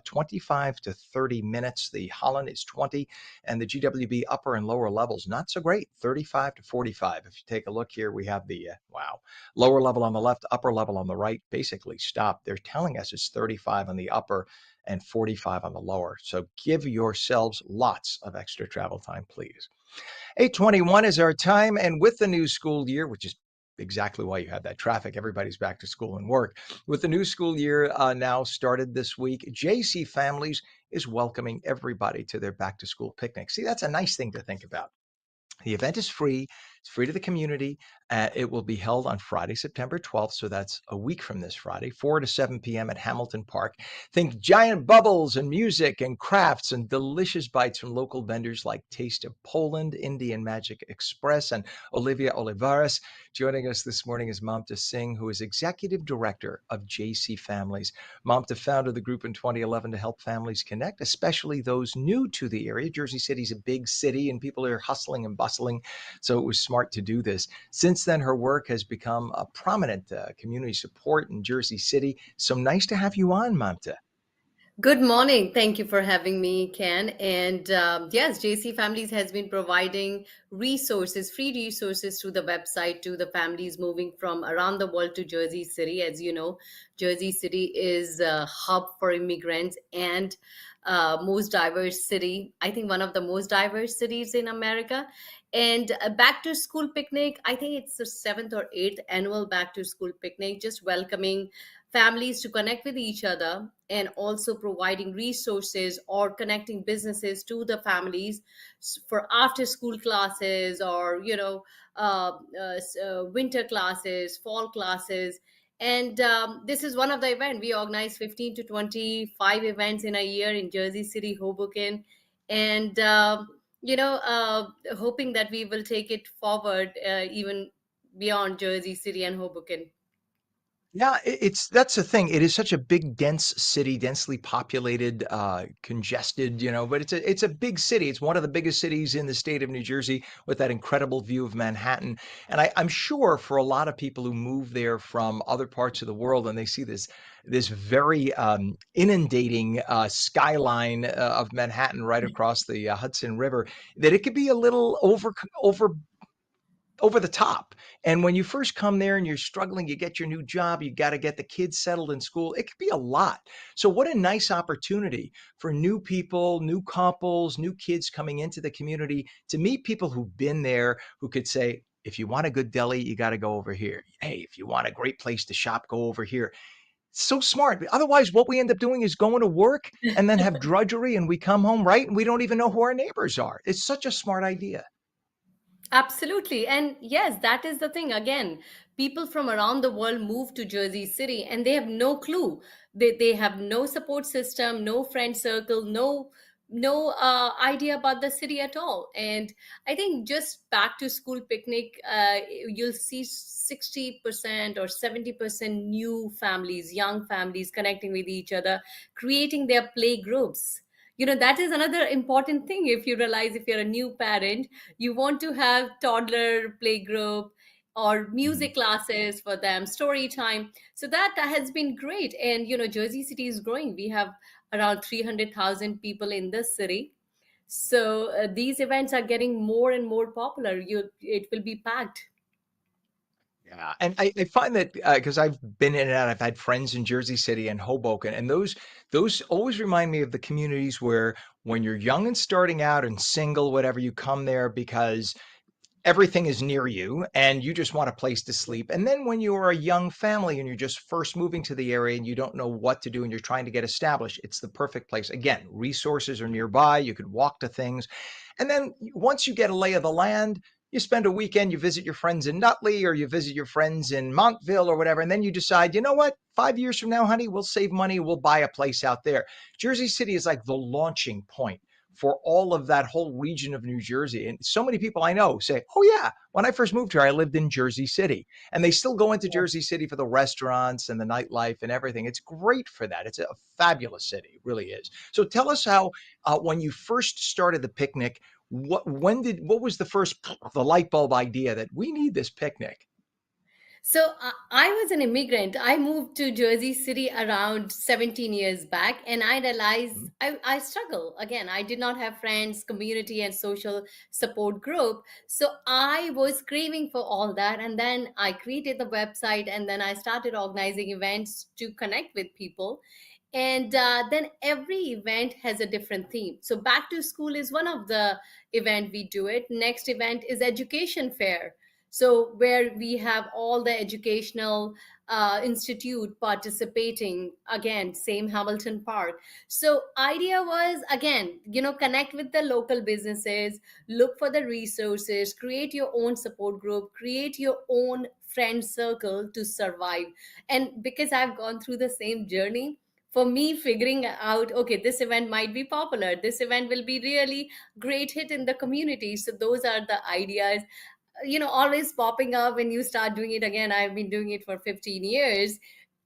25 to 30 minutes. The Holland is 20, and the GWB upper and lower levels not so great, 35 to 45. If you take a look here, we have the lower level on the left, upper level on the right, basically stopped. They're telling us it's 35 on the upper and 45 on the lower. So give yourselves lots of extra travel time, please. 8:21 is our time, and with the new school year, which is exactly why you have that traffic, everybody's back to school and work. With the new school year now started this week, JC Families is welcoming everybody to their back to school picnic. See, that's a nice thing to think about. The event is free. It's free to the community. It will be held on Friday, September 12th. So that's a week from this Friday, 4 to 7 p.m. at Hamilton Park. Think giant bubbles and music and crafts and delicious bites from local vendors like Taste of Poland, Indian Magic Express, and Olivia Olivares. Joining us this morning is Mamta Singh, who is Executive Director of JC Families. Mamta founded the group in 2011 to help families connect, especially those new to the area. Jersey City's a big city and people are hustling and bustling, so it was smart to do this. Since then, her work has become a prominent community support in Jersey City. So nice to have you on, Mamta. Good morning. Thank you for having me, Ken. And yes, JC Families has been providing resources, free resources through the website to the families moving from around the world to Jersey City. As you know, Jersey City is a hub for immigrants and most diverse city. I think one of the most diverse cities in America. And a back to school picnic, I think it's the 7th or 8th annual back to school picnic, just welcoming families to connect with each other and also providing resources or connecting businesses to the families for after school classes or winter classes, fall classes. And this is one of the events. We organize 15 to 25 events in a year in Jersey City, Hoboken, and hoping that we will take it forward even beyond Jersey City and Hoboken. Yeah, that's the thing. It is such a big, dense city, densely populated, congested, but it's a big city. It's one of the biggest cities in the state of New Jersey with that incredible view of Manhattan. And I'm sure for a lot of people who move there from other parts of the world and they see this very inundating skyline of Manhattan right across the Hudson River, that it could be a little over the top. And when you first come there and you're struggling, you get your new job, you got to get the kids settled in school. It could be a lot. So what a nice opportunity for new people, new couples, new kids coming into the community to meet people who've been there, who could say, if you want a good deli, you got to go over here. Hey, if you want a great place to shop, go over here. It's so smart. Otherwise, what we end up doing is going to work and then have drudgery and we come home, right? And we don't even know who our neighbors are. It's such a smart idea. Absolutely. And yes, that is the thing. Again, people from around the world move to Jersey City and they have no clue. They have no support system, no friend circle, no no idea about the city at all. And I think just back to school picnic, you'll see 60% or 70% new families, young families connecting with each other, creating their play groups. That is another important thing. If you realize, if you're a new parent, you want to have toddler play group or music classes for them, story time. So that has been great. And Jersey City is growing. We have around 300,000 people in the city. So these events are getting more and more popular. It will be packed. Yeah, and I find that because I've been in and out, I've had friends in Jersey City and Hoboken, and those always remind me of the communities where when you're young and starting out and single, whatever, you come there because everything is near you and you just want a place to sleep. And then when you are a young family and you're just first moving to the area and you don't know what to do and you're trying to get established, it's the perfect place. Again, resources are nearby, you could walk to things. And then once you get a lay of the land, you spend a weekend, you visit your friends in Nutley or you visit your friends in Montville or whatever. And then you decide, you know what, 5 years from now, honey, we'll save money, we'll buy a place out there. Jersey City is like the launching point for all of that whole region of New Jersey. And so many people I know say, oh, yeah, when I first moved here, I lived in Jersey City. And they still go into Jersey City for the restaurants and the nightlife and everything. It's great for that. It's a fabulous city. It really is. So tell us how, when you first started the picnic, what was the light bulb idea that we need this picnic? So I was an immigrant. I moved to Jersey City around 17 years back, and I realized I struggle. Again, I did not have friends, community, and social support group. So I was craving for all that. And then I created the website, and then I started organizing events to connect with people. And then every event has a different theme. So back to school is one of the event we do it. Next event is education fair, so where we have all the educational institute participating, again, same Hamilton Park. So idea was, again, connect with the local businesses, look for the resources, create your own support group, create your own friend circle to survive. And because I've gone through the same journey, for me, figuring out, okay, this event might be popular, this event will be really great hit in the community. So those are the ideas, always popping up when you start doing it. Again, I've been doing it for 15 years,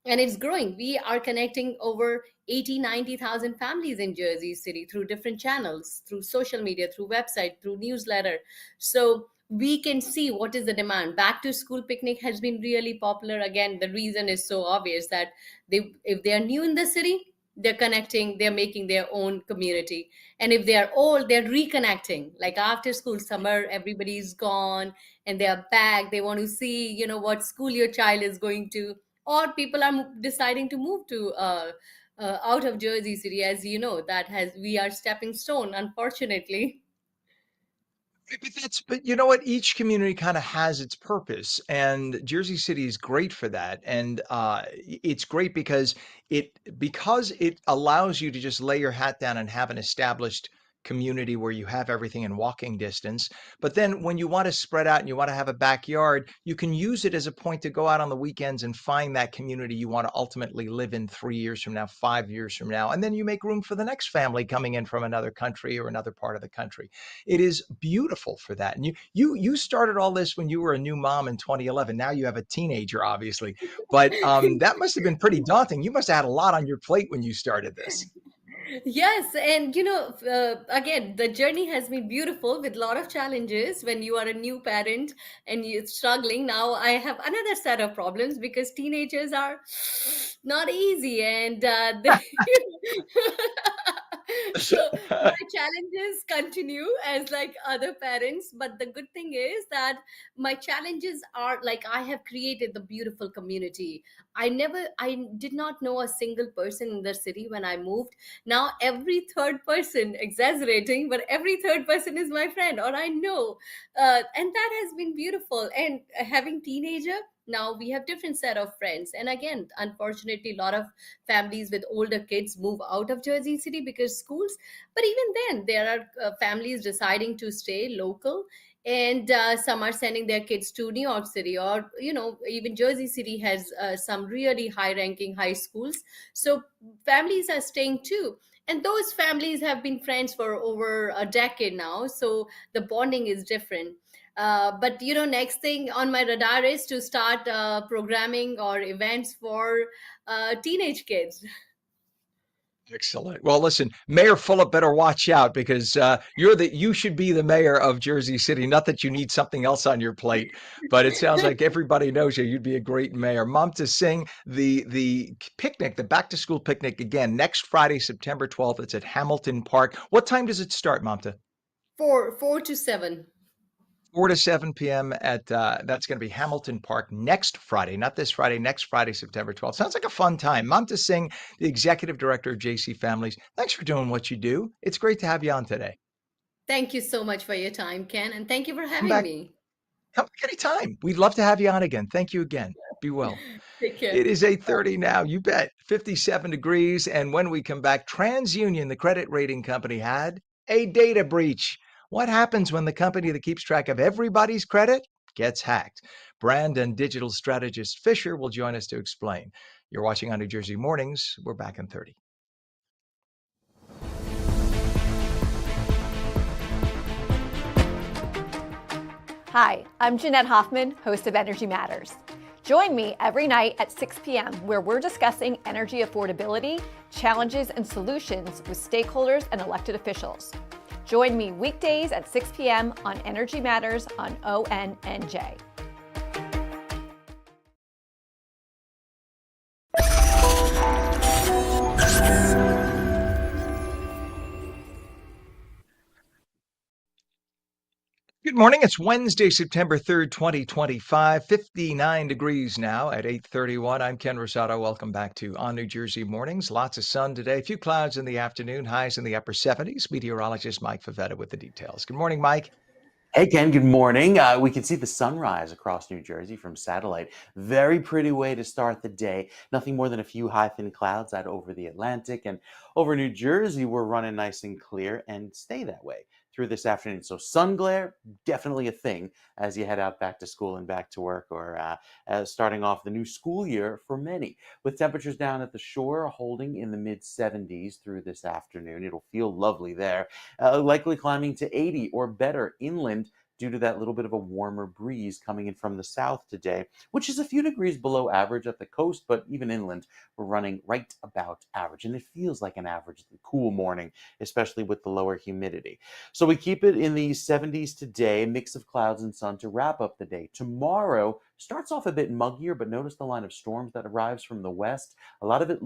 and it's growing. We are connecting over 80, 90,000 families in Jersey City through different channels, through social media, through website, through newsletter. So we can see what is the demand. Back to school picnic has been really popular. Again, the reason is so obvious that if they are new in the city, they're connecting, they're making their own community. And if they are old, they're reconnecting. Like after school, summer, everybody's gone and they are back. They want to see, what school your child is going to. Or people are deciding to move to out of Jersey City. As you know, we are stepping stone, unfortunately. But you know what? Each community kind of has its purpose, and Jersey City is great for that. And it's great because it allows you to just lay your hat down and have an established community where you have everything in walking distance. But then when you want to spread out and you want to have a backyard, you can use it as a point to go out on the weekends and find that community you want to ultimately live in 3 years from now, 5 years from now. And then you make room for the next family coming in from another country or another part of the country. It is beautiful for that. And you started all this when you were a new mom in 2011. Now you have a teenager, obviously, but that must have been pretty daunting. You must have had a lot on your plate when you started this. Yes, and again, the journey has been beautiful with a lot of challenges when you are a new parent and you're struggling. Now I have another set of problems because teenagers are not easy, and so my challenges continue as like other parents. But the good thing is that my challenges are like I have created the beautiful community. I did not know a single person in the city when I moved. Now every third person, exaggerating, but every third person is my friend or I know. And that has been beautiful. And having teenager, now we have different set of friends. And again, unfortunately, a lot of families with older kids move out of Jersey City because schools. But even then, there are families deciding to stay local, and some are sending their kids to New York City, or even Jersey City has some really high ranking high schools. So families are staying too. And those families have been friends for over a decade now, so the bonding is different. But next thing on my radar is to start programming or events for teenage kids. Excellent. Well, listen, Mayor Fulop better watch out because you should be the mayor of Jersey City. Not that you need something else on your plate, but it sounds like everybody knows you. You'd be a great mayor. Mamta Singh, the picnic, the back to school picnic again next Friday, September 12th. It's at Hamilton Park. What time does it start, Mamta? 4 to 7. 4 to 7 p.m. at that's going to be Hamilton Park next Friday, not this Friday, next Friday, September 12th. Sounds like a fun time. Mamta Singh, the executive director of JC Families, thanks for doing what you do. It's great to have you on today. Thank you so much for your time, Ken, and thank you for Come having back, me. come back anytime. We'd love to have you on again. Thank you again. Be well. Take care. It is 8:30 now. You bet. 57 degrees. And when we come back, TransUnion, the credit rating company, had a data breach. What happens when the company that keeps track of everybody's credit gets hacked? Brand and digital strategist Fisher will join us to explain. You're watching on New Jersey Mornings. We're back in 30. Hi, I'm Jeanette Hoffman, host of Energy Matters. Join me every night at 6 p.m. where we're discussing energy affordability, challenges, and solutions with stakeholders and elected officials. Join me weekdays at 6 p.m. on Energy Matters on ONNJ. Good morning. It's Wednesday, September 3rd, 2025, 59 degrees now at 8:31. I'm Ken Rosato. Welcome back to On New Jersey Mornings. Lots of sun today, a few clouds in the afternoon, highs in the upper 70s. Meteorologist Mike Favetta with the details. Good morning, Mike. Hey, Ken, good morning. We can see the sunrise across New Jersey from satellite. Very pretty way to start the day. Nothing more than a few high, thin clouds out over the Atlantic. And over New Jersey, we're running nice and clear and stay that way through this afternoon. So sun glare, definitely a thing as you head out back to school and back to work, or starting off the new school year for many. With temperatures down at the shore holding in the mid 70s through this afternoon. It'll feel lovely there. Likely climbing to 80 or better inland due to that little bit of a warmer breeze coming in from the south today, which is a few degrees below average at the coast, but even inland, we're running right about average. And it feels like an average cool morning, especially with the lower humidity. So we keep it in the 70s today, mix of clouds and sun to wrap up the day. Tomorrow starts off a bit muggier, but notice the line of storms that arrives from the west. A lot of it,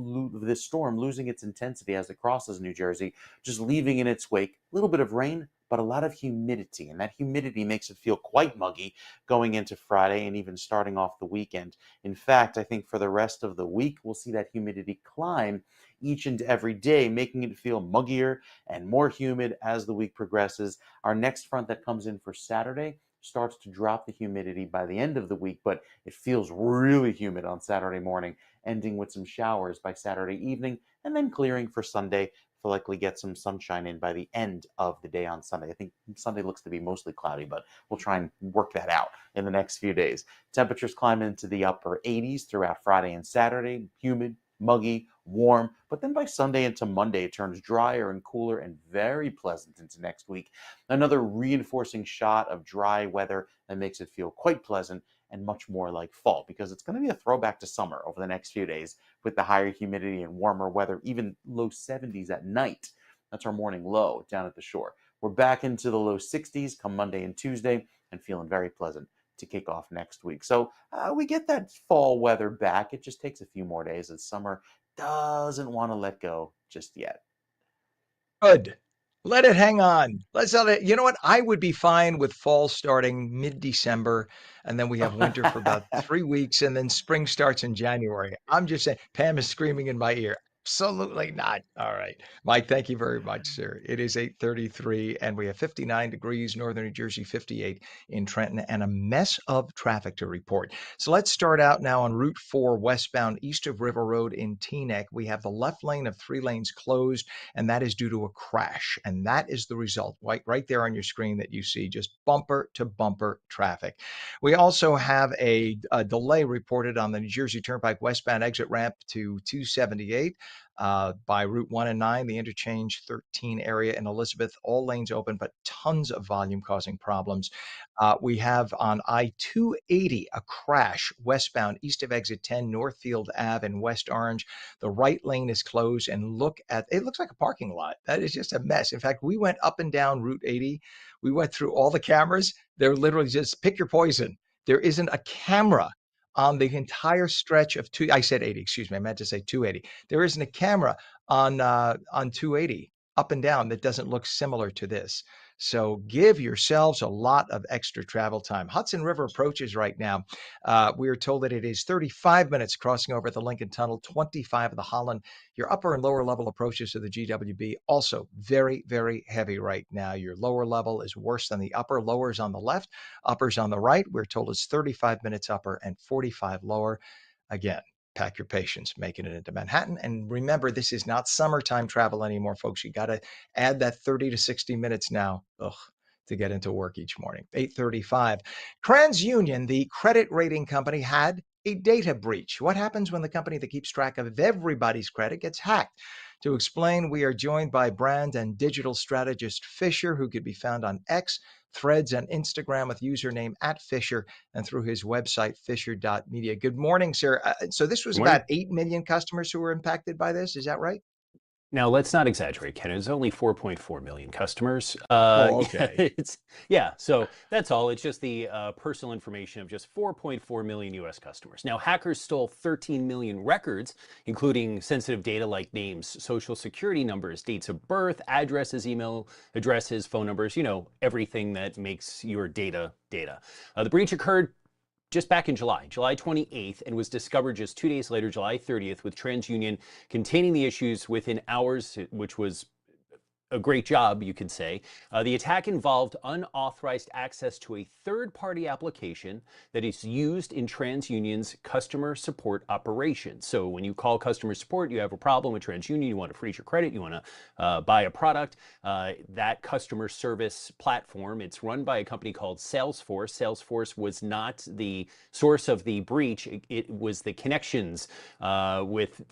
this storm losing its intensity as it crosses New Jersey, just leaving in its wake a little bit of rain, but a lot of humidity. And that humidity makes it feel quite muggy going into Friday and even starting off the weekend. In fact, I think for the rest of the week, we'll see that humidity climb each and every day, making it feel muggier and more humid as the week progresses. Our next front that comes in for Saturday starts to drop the humidity by the end of the week, but it feels really humid on Saturday morning, ending with some showers by Saturday evening and then clearing for Sunday. We'll likely get some sunshine in by the end of the day on Sunday. I think Sunday looks to be mostly cloudy, but we'll try and work that out in the next few days. Temperatures climb into the upper 80s throughout Friday and Saturday, humid, muggy, warm, but then by Sunday into Monday, it turns drier and cooler and very pleasant into next week. Another reinforcing shot of dry weather that makes it feel quite pleasant and much more like fall, because it's going to be a throwback to summer over the next few days with the higher humidity and warmer weather, even low 70s at night. That's our morning low down at the shore. We're back into the low 60s come Monday and Tuesday and feeling very pleasant to kick off next week. So we get that fall weather back. It just takes a few more days as summer doesn't want to let go just yet. Good. Let it hang on. Let's let it. You know what? I would be fine with fall starting mid-December, and then we have winter for about 3 weeks, and then spring starts in January. I'm just saying. Pam is screaming in my ear. Absolutely not. All right, Mike. Thank you very much, sir. It is 8:33, and we have 59 degrees, northern New Jersey, 58 in Trenton, and a mess of traffic to report. So let's start out now on Route 4 westbound east of River Road in Teaneck. We have the left lane of 3 lanes closed, and that is due to a crash. And that is the result, right there on your screen that you see, just bumper to bumper traffic. We also have a delay reported on the New Jersey Turnpike westbound exit ramp to 278. by Route 1 and 9, the interchange 13 area in Elizabeth, all lanes open, but tons of volume causing problems. We have on I-280 a crash westbound east of exit 10, Northfield Ave in West Orange. The right lane is closed, and look at it, looks like a parking lot. That is just a mess. In fact, we went up and down Route 80. We went through all the cameras. They're literally just pick your poison. There isn't a camera on the entire stretch of I said 80, excuse me. I meant to say 280. There isn't a camera on 280 up and down that doesn't look similar to this. So give yourselves a lot of extra travel time. Hudson River approaches right now. We are told that it is 35 minutes crossing over the Lincoln Tunnel, 25 of the Holland. Your upper and lower level approaches to the GWB also very, very heavy right now. Your lower level is worse than the upper. Lower's on the left, upper's on the right. We're told it's 35 minutes upper and 45 lower. Again, pack your patience making it into Manhattan. And remember, this is not summertime travel anymore, folks. You got to add that 30 to 60 minutes now to get into work each morning. 8:35. TransUnion, the credit rating company, had a data breach. What happens when the company that keeps track of everybody's credit gets hacked? To explain, we are joined by brand and digital strategist Fisher, who could be found on X, Threads, and Instagram with username @Fisher, and through his website, fisher.media. Good morning, sir. So this was about 8 million customers who were impacted by this. Is that right? Now, let's not exaggerate, Ken. It's only 4.4 million customers. Okay. So that's all. It's just the personal information of just 4.4 million U.S. customers. Now, hackers stole 13 million records, including sensitive data like names, social security numbers, dates of birth, addresses, email addresses, phone numbers, everything that makes your data. The breach occurred just back in July 28th, and was discovered just 2 days later, July 30th, with TransUnion containing the issues within hours, which was a great job, you could say. The attack involved unauthorized access to a third-party application that is used in TransUnion's customer support operations. So when you call customer support, you have a problem with TransUnion, you want to freeze your credit, you want to buy a product, that customer service platform, it's run by a company called Salesforce. Salesforce was not the source of the breach. It was the connections with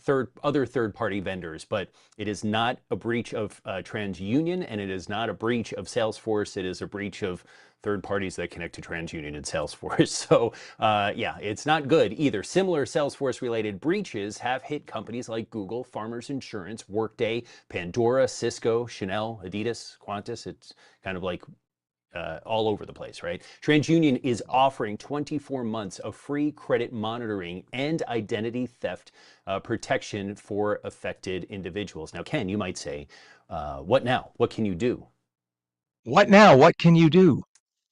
other third-party vendors, but it is not a breach of TransUnion, and it is not a breach of Salesforce. It is a breach of third parties that connect to TransUnion and Salesforce. So it's not good either. Similar Salesforce-related breaches have hit companies like Google, Farmers Insurance, Workday, Pandora, Cisco, Chanel, Adidas, Qantas. It's kind of like all over the place, right? TransUnion is offering 24 months of free credit monitoring and identity theft protection for affected individuals. Now, Ken, you might say, what now? What can you do? What now? What can you do?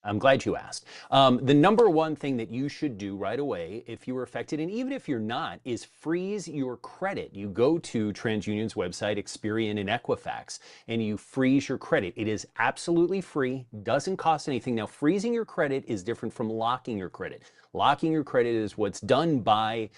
I'm glad you asked. The number one thing that you should do right away if you were affected, and even if you're not, is freeze your credit. You go to TransUnion's website, Experian and Equifax, and you freeze your credit. It is absolutely free, doesn't cost anything. Now, freezing your credit is different from locking your credit. Locking your credit is what's done by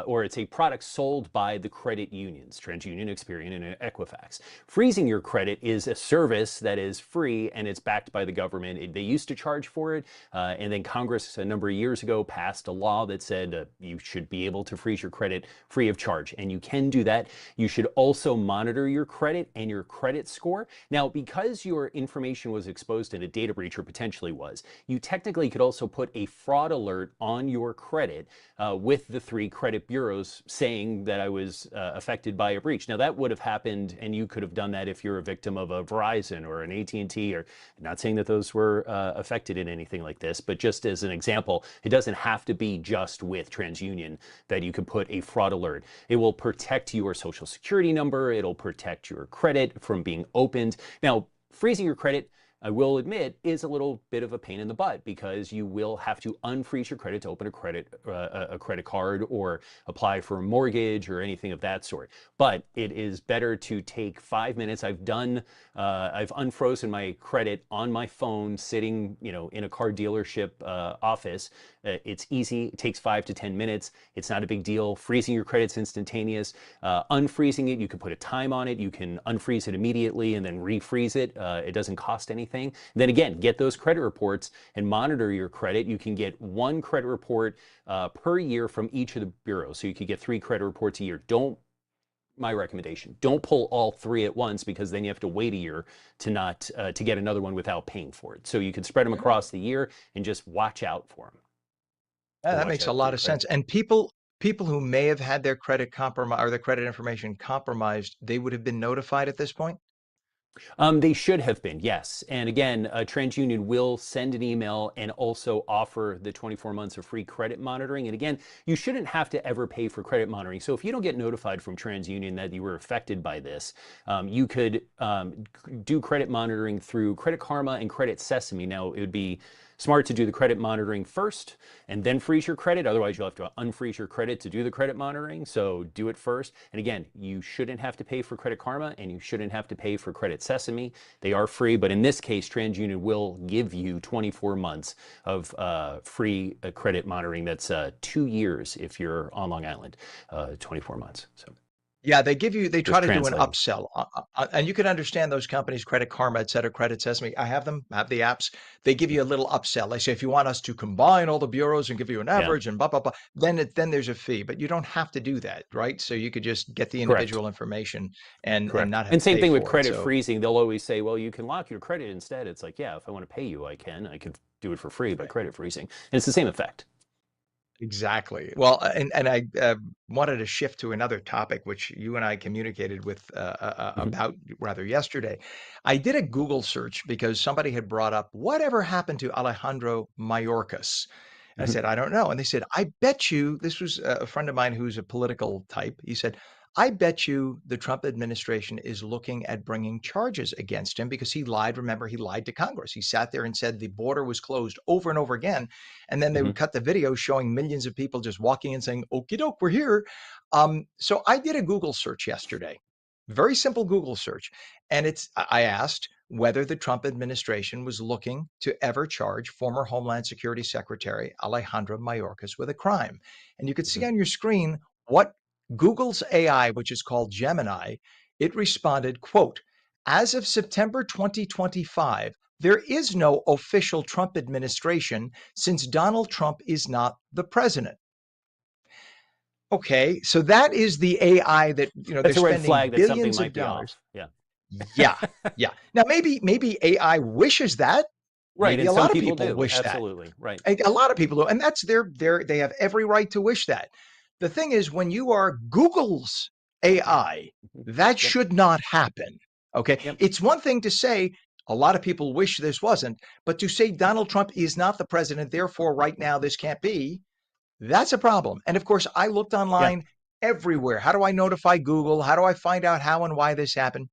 or it's a product sold by the credit unions, TransUnion, Experian, and Equifax. Freezing your credit is a service that is free and it's backed by the government. They used to charge for it, and then Congress a number of years ago passed a law that said you should be able to freeze your credit free of charge, and you can do that. You should also monitor your credit and your credit score. Now, because your information was exposed in a data breach, or potentially was, you technically could also put a fraud alert on your credit with the 3 credit bureaus saying that I was affected by a breach. Now, that would have happened, and you could have done that if you're a victim of a Verizon or an AT&T, or not saying that those were affected in anything like this, but just as an example, it doesn't have to be just with TransUnion that you can put a fraud alert. It will protect your social security number. It'll protect your credit from being opened. Now, freezing your credit, I will admit, is a little bit of a pain in the butt, because you will have to unfreeze your credit to open a credit card or apply for a mortgage or anything of that sort. But it is better to take 5 minutes. I've unfrozen my credit on my phone, sitting, in a car dealership office. It's easy. It takes 5 to 10 minutes. It's not a big deal. Freezing your credit's instantaneous. Unfreezing it, you can put a time on it. You can unfreeze it immediately and then refreeze it. It doesn't cost anything. Then again, get those credit reports and monitor your credit. You can get 1 credit report per year from each of the bureaus. So you could get 3 credit reports a year. Don't my recommendation. Don't pull all 3 at once, because then you have to wait a year to not to get another one without paying for it. So you could spread them across the year and just watch out for them. Yeah, that Watch makes a out for lot your of sense. credit. And people who may have had their credit compromised or their credit information compromised, they would have been notified at this point? They should have been, yes. And again, TransUnion will send an email and also offer the 24 months of free credit monitoring. And again, you shouldn't have to ever pay for credit monitoring. So if you don't get notified from TransUnion that you were affected by this, you could do credit monitoring through Credit Karma and Credit Sesame. Now, it would be smart to do the credit monitoring first and then freeze your credit. Otherwise, you'll have to unfreeze your credit to do the credit monitoring. So do it first. And again, you shouldn't have to pay for Credit Karma and you shouldn't have to pay for Credit Sesame. They are free, but in this case, TransUnion will give you 24 months of free credit monitoring. That's 2 years if you're on Long Island, 24 months. So. Yeah, they try to do an translating. upsell. And you can understand those companies, Credit Karma, et cetera, Credit Sesame. I have them, I have the apps. They give you a little upsell. They say, if you want us to combine all the bureaus and give you an Yeah. average and blah, blah, blah, then there's a fee. But you don't have to do that, right? So you could just get the Correct. individual information and Correct. not have And to same pay thing with for it. credit So freezing. They'll always say, well, you can lock your credit instead. It's like, yeah, if I want to pay you, I can. I could do it for free by Right. credit freezing. And it's the same effect. Exactly. Well, and I wanted to shift to another topic, which you and I communicated with about rather yesterday. I did a Google search because somebody had brought up whatever happened to Alejandro Mayorkas. I Mhm. said, I don't know. And they said, I bet you, this was a friend of mine who's a political type. He said, I bet you the Trump administration is looking at bringing charges against him because he lied. Remember, he lied to Congress. He sat there and said the border was closed over and over again. And then they would cut the video showing millions of people just walking in saying, okie doke, we're here. So I did a Google search yesterday, very simple Google search. And I asked whether the Trump administration was looking to ever charge former Homeland Security Secretary Alejandro Mayorkas with a crime. And you could see on your screen what Google's AI, which is called Gemini, it responded, quote, as of September 2025, there is no official Trump administration since Donald Trump is not the president. Okay, so that is the AI that, they're That's a red spending flag that something billions might of be dollars. off. Yeah. Yeah, yeah. Now maybe AI wishes that. Right. Maybe And a some lot of people people do. wish that. Absolutely. Right. A lot of people do, and that's they have every right to wish that. The thing is, when you are Google's AI, that Yep. should not happen. Okay, Yep. it's one thing to say a lot of people wish this wasn't, but to say Donald Trump is not the president, therefore right now this can't be, that's a problem. And of course, I looked Yeah. online everywhere. How do I notify Google? How do I find out how and why this happened?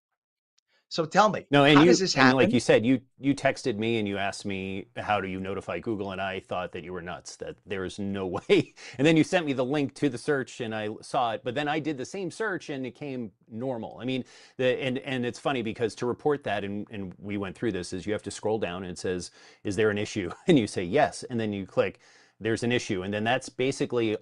So tell me, No, how does this and like happen? you said, you texted me and you asked me, how do you notify Google? And I thought that you were nuts, that there's no way. And then you sent me the link to the search and I saw it, but then I did the same search and it came normal. I mean, and it's funny because to report that, and we went through this, is you have to scroll down and it says, is there an issue? And you say yes, and then you click, there's an issue. And then that's basically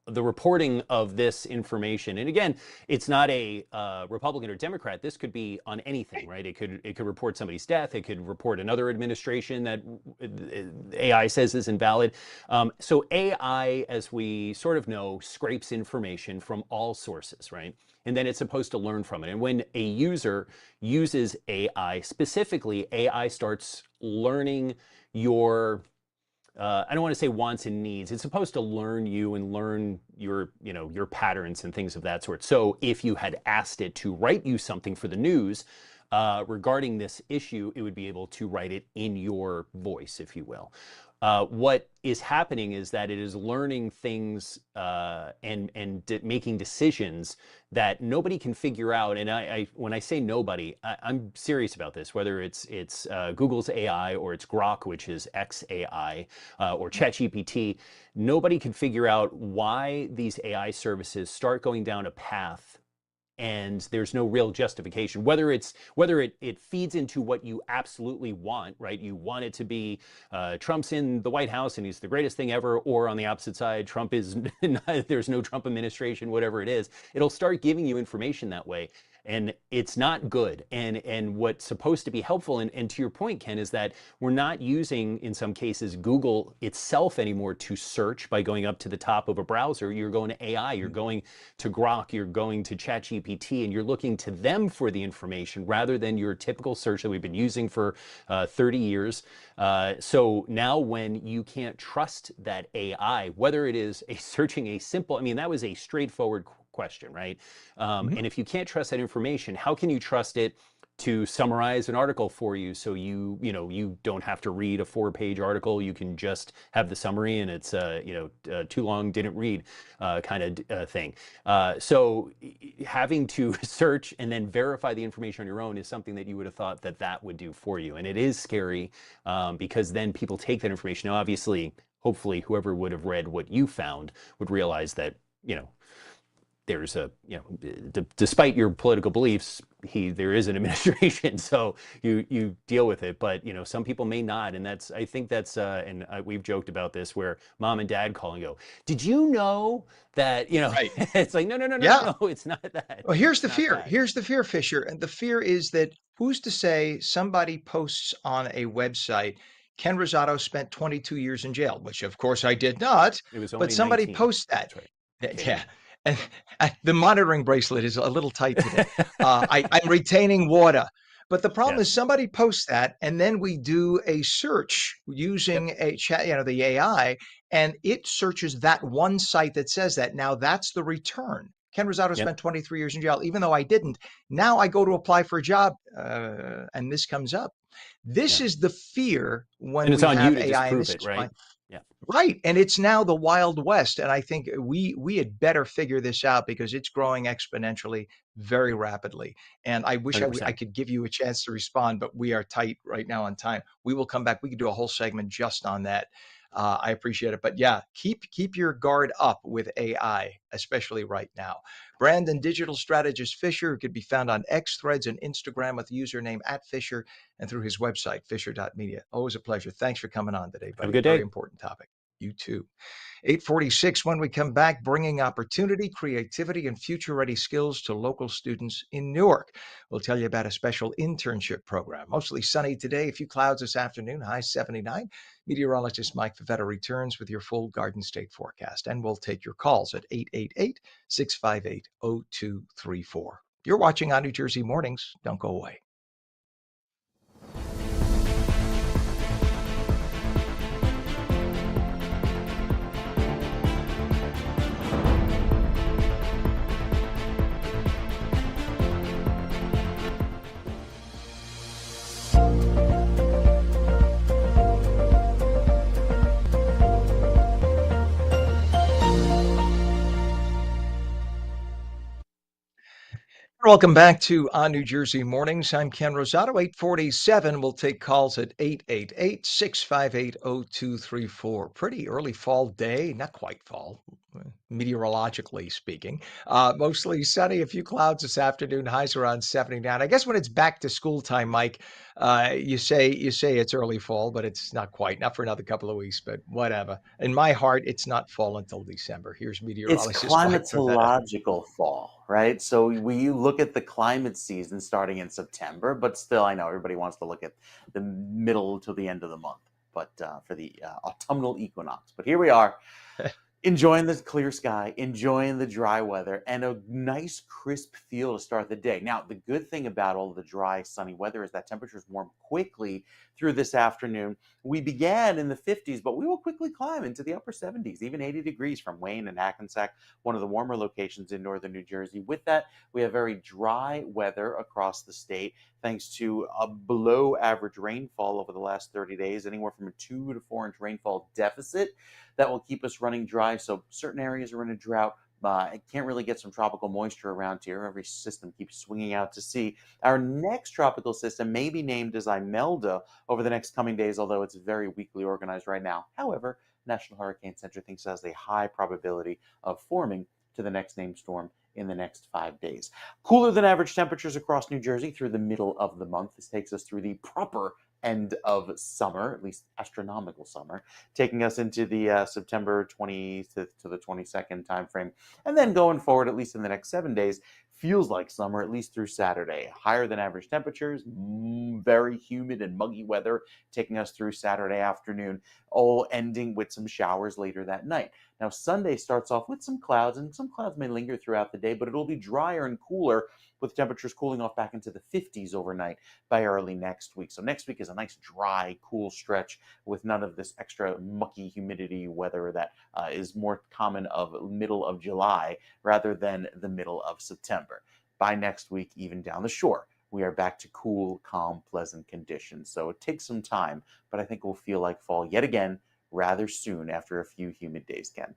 the reporting of this information. And again, it's not a Republican or Democrat. This could be on anything, right? It could report somebody's death. It could report another administration that AI says is invalid. So AI, as we sort of know, scrapes information from all sources, right? And then it's supposed to learn from it. And when a user uses AI, specifically, AI starts learning your I don't want to say wants and needs. It's supposed to learn you and learn your patterns and things of that sort. So if you had asked it to write you something for the news regarding this issue, it would be able to write it in your voice, if you will. What is happening is that it is learning things and making decisions that nobody can figure out. And when I say nobody, I'm serious about this. Whether it's Google's AI or it's Grok, which is XAI, or ChatGPT, nobody can figure out why these AI services start going down a path and there's no real justification, whether it feeds into what you absolutely want, right? You want it to be Trump's in the White House and he's the greatest thing ever, or on the opposite side, Trump is there's no Trump administration, whatever it is. It'll start giving you information that way. and it's not good. And what's supposed to be helpful, and to your point, Ken, is that we're not using, in some cases, Google itself anymore to search by going up to the top of a browser. You're going to AI, you're going to Grok, you're going to ChatGPT, and you're looking to them for the information rather than your typical search that we've been using for 30 years. So now when you can't trust that AI, whether it is searching a simple, I mean, that was a straightforward question, right? And if you can't trust that information, how can you trust it to summarize an article for you, so you don't have to read a 4-page article? You can just have the summary, and it's too long, didn't read kind of thing. So having to search and then verify the information on your own is something that you would have thought that would do for you, and it is scary because then people take that information. Now, obviously, hopefully, whoever would have read what you found would realize that there's despite your political beliefs, there is an administration, so you deal with it. But some people may not, and I think that's we've joked about this, where mom and dad call and go, "Did you know that?" Right. It's like no, it's not that. Well, here's the Not fear. that. Here's the fear, Fisher. And the fear is that who's to say somebody posts on a website, Ken Rosato spent 22 years in jail, which of course I did not, It was but only somebody 19. posts that. That's right. Yeah. And the monitoring bracelet is a little tight today. I'm retaining water. But the problem is somebody posts that, and then we do a search using a chat, the AI, and it searches that one site that says that. Now that's the return. Ken Rosato spent 23 years in jail, even though I didn't. Now I go to apply for a job, and this comes up. This is the fear when And it's we on have you to AI, and disprove this it, is right? why. Yeah. Right. And it's now the Wild West. And I think we had better figure this out because it's growing exponentially very rapidly. And I wish I 100%. could give you a chance to respond, but we are tight right now on time. We will come back. We could do a whole segment just on that. I appreciate it. But yeah, keep your guard up with AI, especially right now. Brand and digital strategist Fisher could be found on X, Threads, and Instagram with the username @Fisher, and through his website, fisher.media. Always a pleasure. Thanks for coming on today, Have a buddy. good day. Very important topic. You too. 8:46 when we come back, bringing opportunity, creativity, and future-ready skills to local students in Newark. We'll tell you about a special internship program. Mostly sunny today, a few clouds this afternoon, high 79. Meteorologist Mike Favetta returns with your full Garden State forecast, and we'll take your calls at 888-658-0234. You're watching On New Jersey Mornings. Don't go away. Welcome back to On New Jersey Mornings. I'm Ken Rosato. 847. We'll take calls at 888-658-0234. Pretty early fall day, not quite fall, meteorologically speaking. Mostly sunny, a few clouds this afternoon, highs around 79. I guess when it's back to school time, Mike, you say it's early fall, but it's not quite, not for another couple of weeks, but whatever. In my heart, it's not fall until December. Here's It's meteorologist Mike Favetta. climatological fall, right? So we look at the climate season starting in September, but still, I know everybody wants to look at the middle to the end of the month, but for the autumnal equinox. But here we are, enjoying the clear sky, enjoying the dry weather, and a nice crisp feel to start the day. Now, the good thing about all the dry, sunny weather is that temperatures warm quickly through this afternoon. We began in the 50s, but we will quickly climb into the upper 70s, even 80 degrees from Wayne and Hackensack, one of the warmer locations in northern New Jersey. With that, we have very dry weather across the state, thanks to a below average rainfall over the last 30 days, anywhere from a 2 to 4 inch rainfall deficit that will keep us running dry. So certain areas are in a drought. Can't really get some tropical moisture around here. Every system keeps swinging out to sea. Our next tropical system may be named as Imelda over the next coming days, although it's very weakly organized right now. However, National Hurricane Center thinks it has a high probability of forming to the next named storm in the next 5 days. Cooler than average temperatures across New Jersey through the middle of the month. This takes us through the proper end of summer, at least astronomical summer, taking us into the September 20th to the 22nd timeframe. And then going forward, at least in the next 7 days, Feels like summer, at least through Saturday. Higher than average temperatures, very humid and muggy weather taking us through Saturday afternoon, all ending with some showers later that night. Now, Sunday starts off with some clouds, and some clouds may linger throughout the day, but it'll be drier and cooler, with temperatures cooling off back into the 50s overnight by early next week. So next week is a nice dry, cool stretch with none of this extra mucky humidity weather that is more common of middle of July rather than the middle of September. By next week, even down the shore, we are back to cool, calm, pleasant conditions. So it takes some time, but I think we'll feel like fall yet again rather soon after a few humid days, Ken.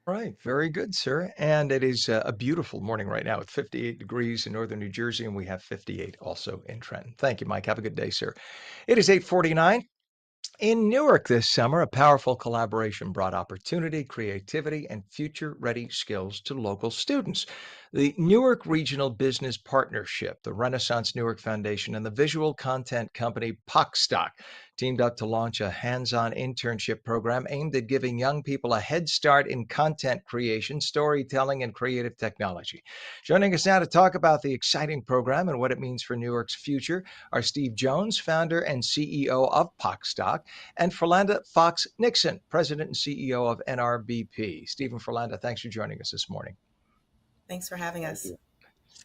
Right. Very good, sir. And it is a beautiful morning right now with 58 degrees in northern New Jersey, and we have 58 also in Trenton. Thank you, Mike. Have a good day, sir. It is 8:49. In Newark this summer, a powerful collaboration brought opportunity, creativity, and future ready skills to local students. The Newark Regional Business Partnership, the Renaissance Newark Foundation, and the visual content company Puckstock teamed up to launch a hands on internship program aimed at giving young people a head start in content creation, storytelling, and creative technology. Joining us now to talk about the exciting program and what it means for Newark's future are Steve Jones, founder and CEO of Puckstock, and Philanda Fox Nixon, President and CEO of NRBP. Stephen, Philanda, thanks for joining us this morning. Thanks for having Thank us. you.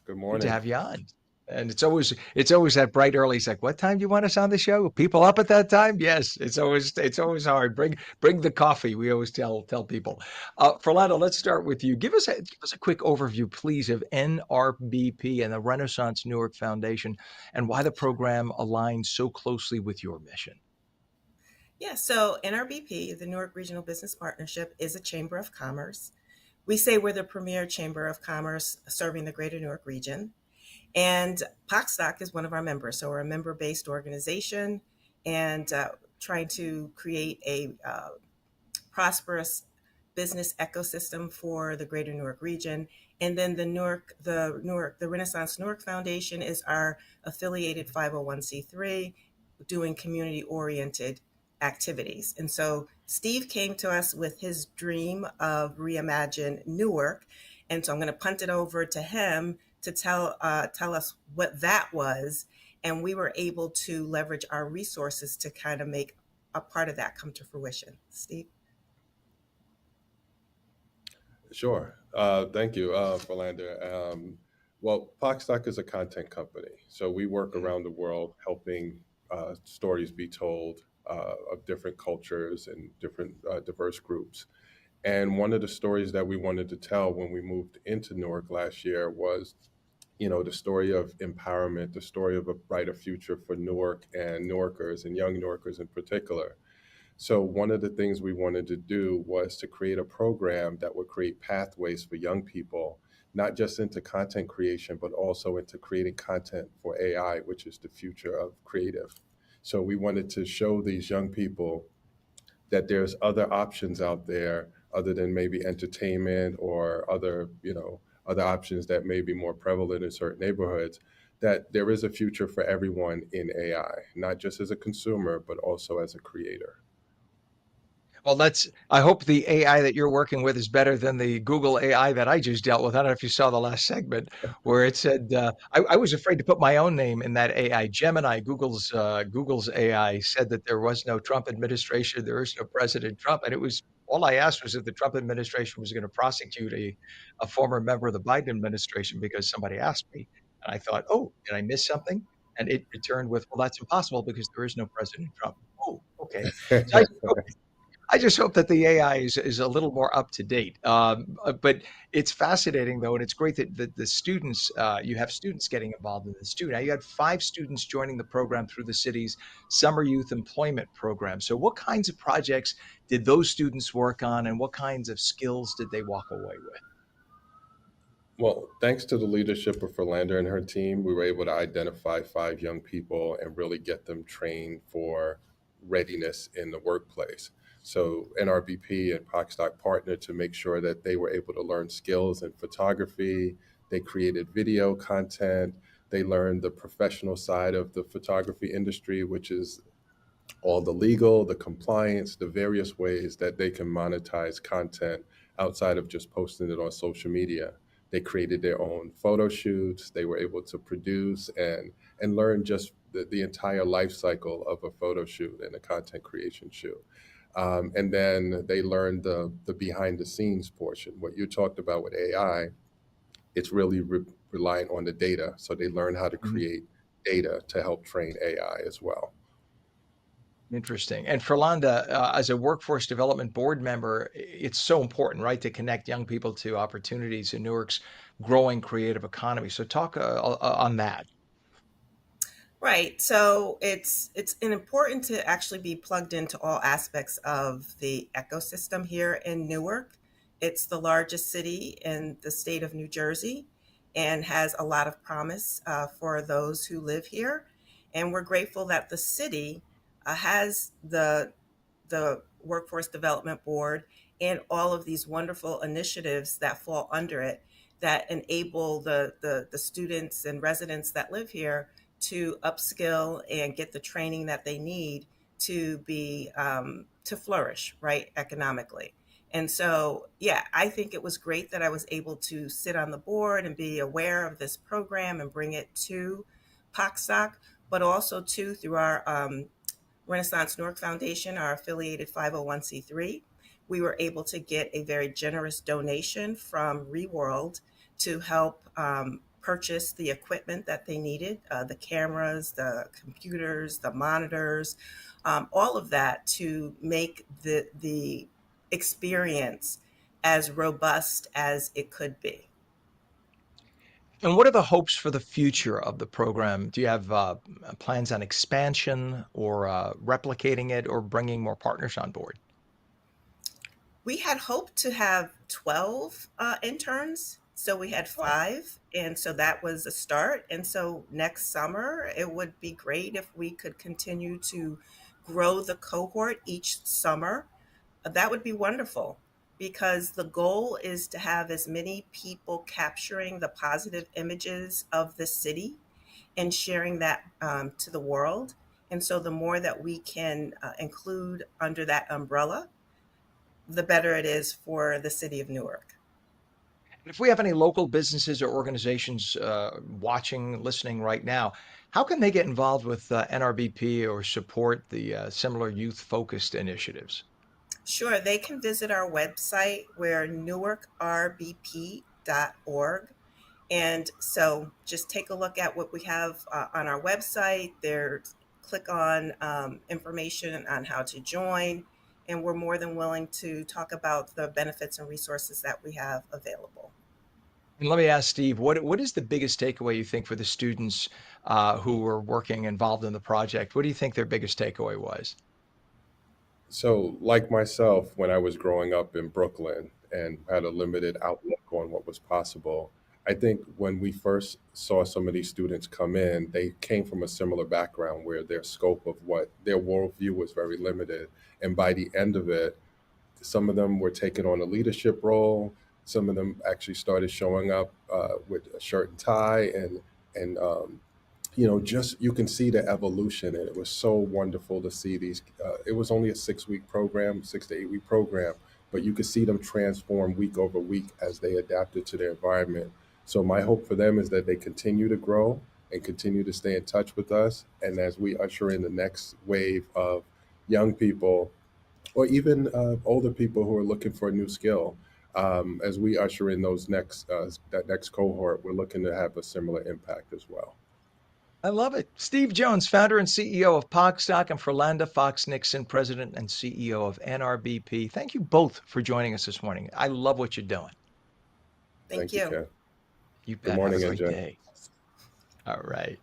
Good Good to morning. have you on. And it's always that bright early. It's like, what time do you want us on the show? People up at that time? Yes, it's always hard. Bring the coffee. We always tell people. Philanda, let's start with you. Give us a quick overview, please, of NRBP and the Renaissance Newark Foundation, and why the program aligns so closely with your mission. Yeah, so NRBP, the Newark Regional Business Partnership, is a chamber of commerce. We say we're the premier chamber of commerce serving the greater Newark region. And Pockstock is one of our members. So we're a member based organization and trying to create a prosperous business ecosystem for the greater Newark region. And then the Renaissance Newark Foundation is our affiliated 501c3 doing community oriented activities. And so Steve came to us with his dream of Reimagine Newark. And so I'm going to punt it over to him to tell us what that was. And we were able to leverage our resources to kind of make a part of that come to fruition. Steve? Sure. Thank you, Philander. Well, Pockstock is a content company. So we work around the world helping stories be told of different cultures and different diverse groups. And one of the stories that we wanted to tell when we moved into Newark last year was, the story of empowerment, the story of a brighter future for Newark and Newarkers and young Newarkers in particular. So one of the things we wanted to do was to create a program that would create pathways for young people, not just into content creation, but also into creating content for AI, which is the future of creative. So we wanted to show these young people that there's other options out there other than maybe entertainment or other options that may be more prevalent in certain neighborhoods, that there is a future for everyone in AI, not just as a consumer, but also as a creator. Well, I hope the AI that you're working with is better than the Google AI that I just dealt with. I don't know if you saw the last segment where it said, I was afraid to put my own name in that AI. Gemini, Google's AI, said that there was no Trump administration, there is no President Trump. And all I asked was if the Trump administration was going to prosecute a former member of the Biden administration because somebody asked me. And I thought, oh, did I miss something? And it returned with, well, that's impossible because there is no President Trump. Oh, okay. So I just hope that the AI is a little more up to date. But it's fascinating, though, and it's great that the students, you have students getting involved in this too. Now, you had 5 students joining the program through the city's Summer Youth Employment Program. So what kinds of projects did those students work on, and what kinds of skills did they walk away with? Well, thanks to the leadership of Philander and her team, we were able to identify 5 young people and really get them trained for readiness in the workplace. So NRBP and Pockstock partnered to make sure that they were able to learn skills in photography. They created video content. They learned the professional side of the photography industry, which is all the legal, the compliance, the various ways that they can monetize content outside of just posting it on social media. They created their own photo shoots. They were able to produce and learn just the entire life cycle of a photo shoot and a content creation shoot. And then they learned the behind the scenes portion. What you talked about with AI, it's really relying on the data. So they learn how to create data to help train AI as well. Interesting. And Ferlanda, as a workforce development board member, it's so important, right, to connect young people to opportunities in Newark's growing creative economy. So talk on that. Right. So it's important to actually be plugged into all aspects of the ecosystem here in Newark. It's the largest city in the state of New Jersey and has a lot of promise for those who live here. And we're grateful that the city has the Workforce Development Board and all of these wonderful initiatives that fall under it that enable the students and residents that live here to upskill and get the training that they need to be to flourish, right, economically. And so, yeah, I think it was great that I was able to sit on the board and be aware of this program and bring it to POCSOC, but also too through our Renaissance Newark Foundation, our affiliated 501c3. We were able to get a very generous donation from Reworld to help purchase the equipment that they needed, the cameras, the computers, the monitors, all of that to make the experience as robust as it could be. And what are the hopes for the future of the program? Do you have plans on expansion or replicating it or bringing more partners on board? We had hoped to have 12 interns. So we had 5. And so that was a start. And so next summer, it would be great if we could continue to grow the cohort each summer. That would be wonderful because the goal is to have as many people capturing the positive images of the city and sharing that to the world. And so the more that we can include under that umbrella, the better it is for the city of Newark. If we have any local businesses or organizations watching, listening right now, how can they get involved with NRBP or support the similar youth-focused initiatives? Sure, they can visit our website, where newarkrbp.org. And so just take a look at what we have on our website. Click on information on how to join, and we're more than willing to talk about the benefits and resources that we have available. And let me ask Steve, what is the biggest takeaway you think for the students who were working involved in the project? What do you think their biggest takeaway was? So, like myself, when I was growing up in Brooklyn and had a limited outlook on what was possible, I think when we first saw some of these students come in, they came from a similar background where their scope of what their worldview was very limited. And by the end of it, some of them were taking on a leadership role. Some of them actually started showing up with a shirt and tie, and just you can see the evolution, and it was so wonderful to see these. It was only a 6-week program, 6 to 8 week program, but you could see them transform week over week as they adapted to their environment. So my hope for them is that they continue to grow and continue to stay in touch with us, and as we usher in the next wave of young people, or even older people who are looking for a new skill. As we usher in that next cohort, we're looking to have a similar impact as well. I love it. Steve Jones, founder and CEO of PogStock, and Ferlanda Fox Nixon, president and CEO of NRBP. Thank you both for joining us this morning. I love what you're doing. Thank you, you. Ken. You Good bet. morning, Have a great NJ. day. All right.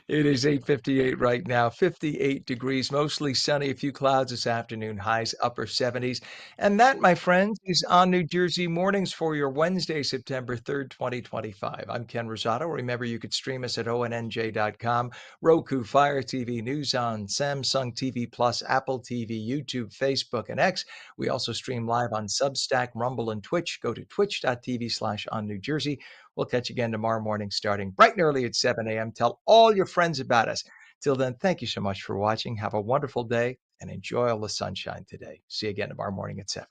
It is 8:58 right now, 58 degrees, mostly sunny, a few clouds this afternoon, highs upper 70s. And that, my friends, is on New Jersey Mornings for your Wednesday, September 3rd, 2025. I'm Ken Rosato. Remember, you could stream us at ONNJ.com, Roku, Fire TV, News On, Samsung TV Plus, Apple TV, YouTube, Facebook, and X. We also stream live on Substack, Rumble, and Twitch. Go to twitch.tv/OnNewJersey. We'll catch you again tomorrow morning, starting bright and early at 7 a.m. Tell all your friends about us. Till then, thank you so much for watching. Have a wonderful day and enjoy all the sunshine today. See you again tomorrow morning at 7.